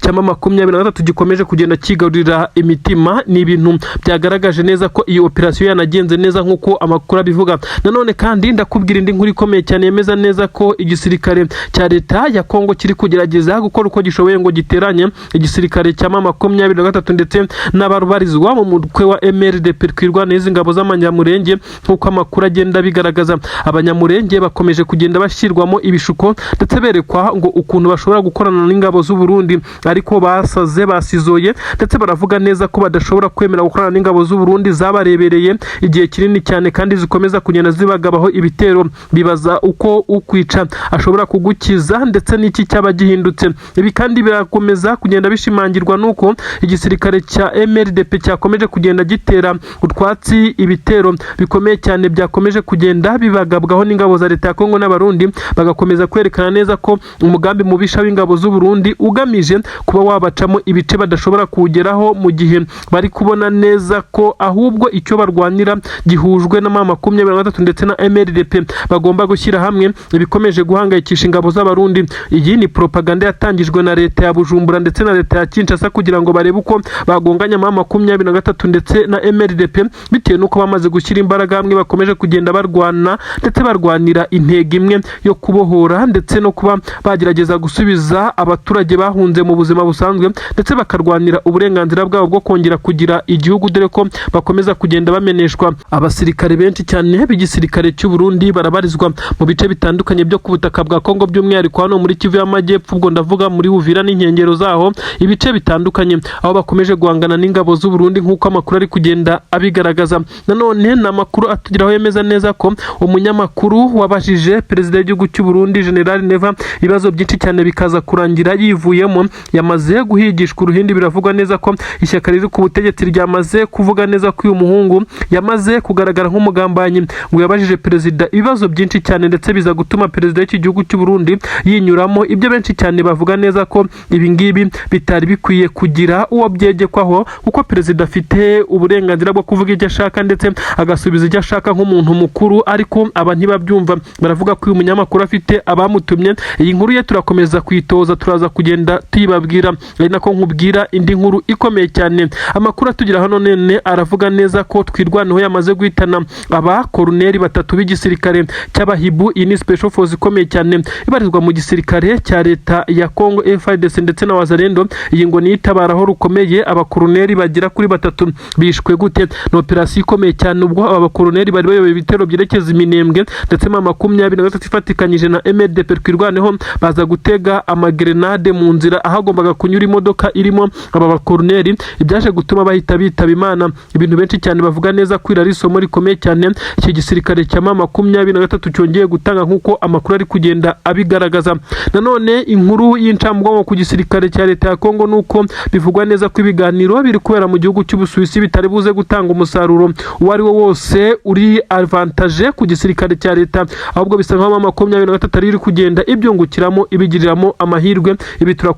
cya M23 gikomeje kugenda kigarurira imitima, ni ibintu byagaragaje neza ko iyi operation yanagenze neza nk'uko amakuru abivuga. Nanone kandi ndakubwira indi nkuru ikomeye cyane yemeza neza ko igisirikare cya leta ya Kongo kiri kugerageza gukora uko gishoboye ngo giteranye igisirikare cya M23 ndetse n'abarubarizwa mu mutwe wa MRDP kwirwana izi ngabo z'amanyamurenge nk'uko amakuru agenda bigaragaza. Abanyamurenge bakomeje kugenda bashyirwamo ibishuko ndetse berekwa ngo ukuntu bashobora gukorana n'ingabo z'u Burundi, ariko basaze basizoye ndetse baravuga neza ko badashobora kwemera gukorana n'ingabo z'u Burundi zabarebereye igihe kinini cyane kandi zikomeza kugenda zibagabaho ibitero. Bibaza uko ukwica ashobora kugukiza ndetse n'iki cyaba gihindutse. Ibi kandi birakomeza kugenda bishimangirwa nuko igisirikare cya MRDP cyakomeje kugenda gitera utwatsi ibitero bikomeye cyane byakomeje kugenda bibagabwaho n'ingabo za leta ya Kongo n'abarundi, bagakomeza kwerekana neza ko umugambi mubisha w'ingabo z'u Burundi ugamije kuba wabacamo ibice badashobora kugeraho, mu gihe bari kubona neza ko ahubwo icyo barwanira gihujwe na M23 ndetse na MRDP bagomba gushyira hamwe. Ibikomeje guhangayikisha ingabo z'abarundi. Iyi ni propaganda yatangijwe na leta ya Bujumbura ndetse na leta ya Kinshasa kugira ngo barebe uko bagonganya M23 ndetse na MRDP, bitewe nuko bamaze gushyira imbaraga hamwe bakomeje kugenda barwana ndetse barwanira intego imwe yo kubohora ndetse no kuba bagerageza gusubiza abaturage bahunze mu buzima busanzwe ndetse bakarwanira uburenganzira bwabo bwo kongera kugira igihugu, dore ko bakomeza kugenda bameneshwa. Abasirikare benshi cyane b'igisirikare cy'u Burundi barabarizwa mu bice bitandukanye byo ku butaka bwa Kongo, by'umwihariko hano muri Kivu y'Amajyepfo, ubwo ndavuga muri Uvira n'inkengero zaho, ibice bitandukanye aho bakomeje guhangana n'ingabo z'u Burundi nk'uko amakuru ari kugenda abigaragaza. Nanone n'amakuru atugeraho yemeza neza ko umunyamakuru wabajije perezida w'igihugu cy'u Burundi General Neva ibibazo byinshi cyane bikaza kurangira yivuyemo, yamaze guhigishwa uruhindi. Biravugwa neza ko ishyaka riri ku butegetsi ryamaze kuvuga neza ko uyu muhungu yamaze kugaragara nk'umugambanyi, ngo yabajije perezida ibibazo byinshi cyane ndetse biza gutuma perezida w'iki gihugu cy'u Burundi yinyuramo. Ibyo benshi cyane bavuga neza ko ibi ngibi bitari bikwiye kugira uwo byegekwaho, kuko perezida afite uburenganzira bwo kuvuga icyo ashaka ndetse agasubiza icyo ashaka nk'umuntu mukuru, ariko aba ntibabyumva. Baravuga ko uyu munyamakuru afite abamutumye. Iyi nkuru ye turakomeza kwitoza, turaza kugenda tuyibabwira, ari nako nkubwira indi nkuru ikomeye cyane. Amakuru atugira hano nene aravuga neza ko twirwanaho yamaze guhitana aba koloneli 3 b'igisirikare cy'abahibu. Iyi ni special force ikomeye cyane ibarizwa mu gisirikare cya leta ya Kongo FARDC ndetse na Wazalendo. Iyi ngo nitabaraho rukomeye, abakoloneli bagera kuri 3 bishwe gute. Ni operation ikomeye cyane, ubwo abakoloneli bari bayoboye ibitero byerekeza Iminembwe ndetse M23 ifatikanyije na MRDP kwirwaneho, baza gutega amagrenade mu nzira ahagombaga kunyura imodoka irimo aba bakoloneli, ibyaje gutuma bahita bitaba Imana. Ibintu benshi cyane bavuga neza ko irari isomo rikomeye cyane iki gisirikare cya M23 cyongeye gutanga nk'uko amakuru ari kugenda abigaragaza. Nanone inkuru y'incamubwonko ku gisirikare cya leta ya Kongo nuko bivugwa neza ko ibiganiro biri kubera mu gihugu cy'Ubusuwisi bitari buze gutanga umusaruro uwo ari wo wose uri avantage ku gisirikare cya leta, ahubwo bisa nkaho M23 ari kugenda ibyungukiramo ibigiriramo amahirwe. Ibi turakomeza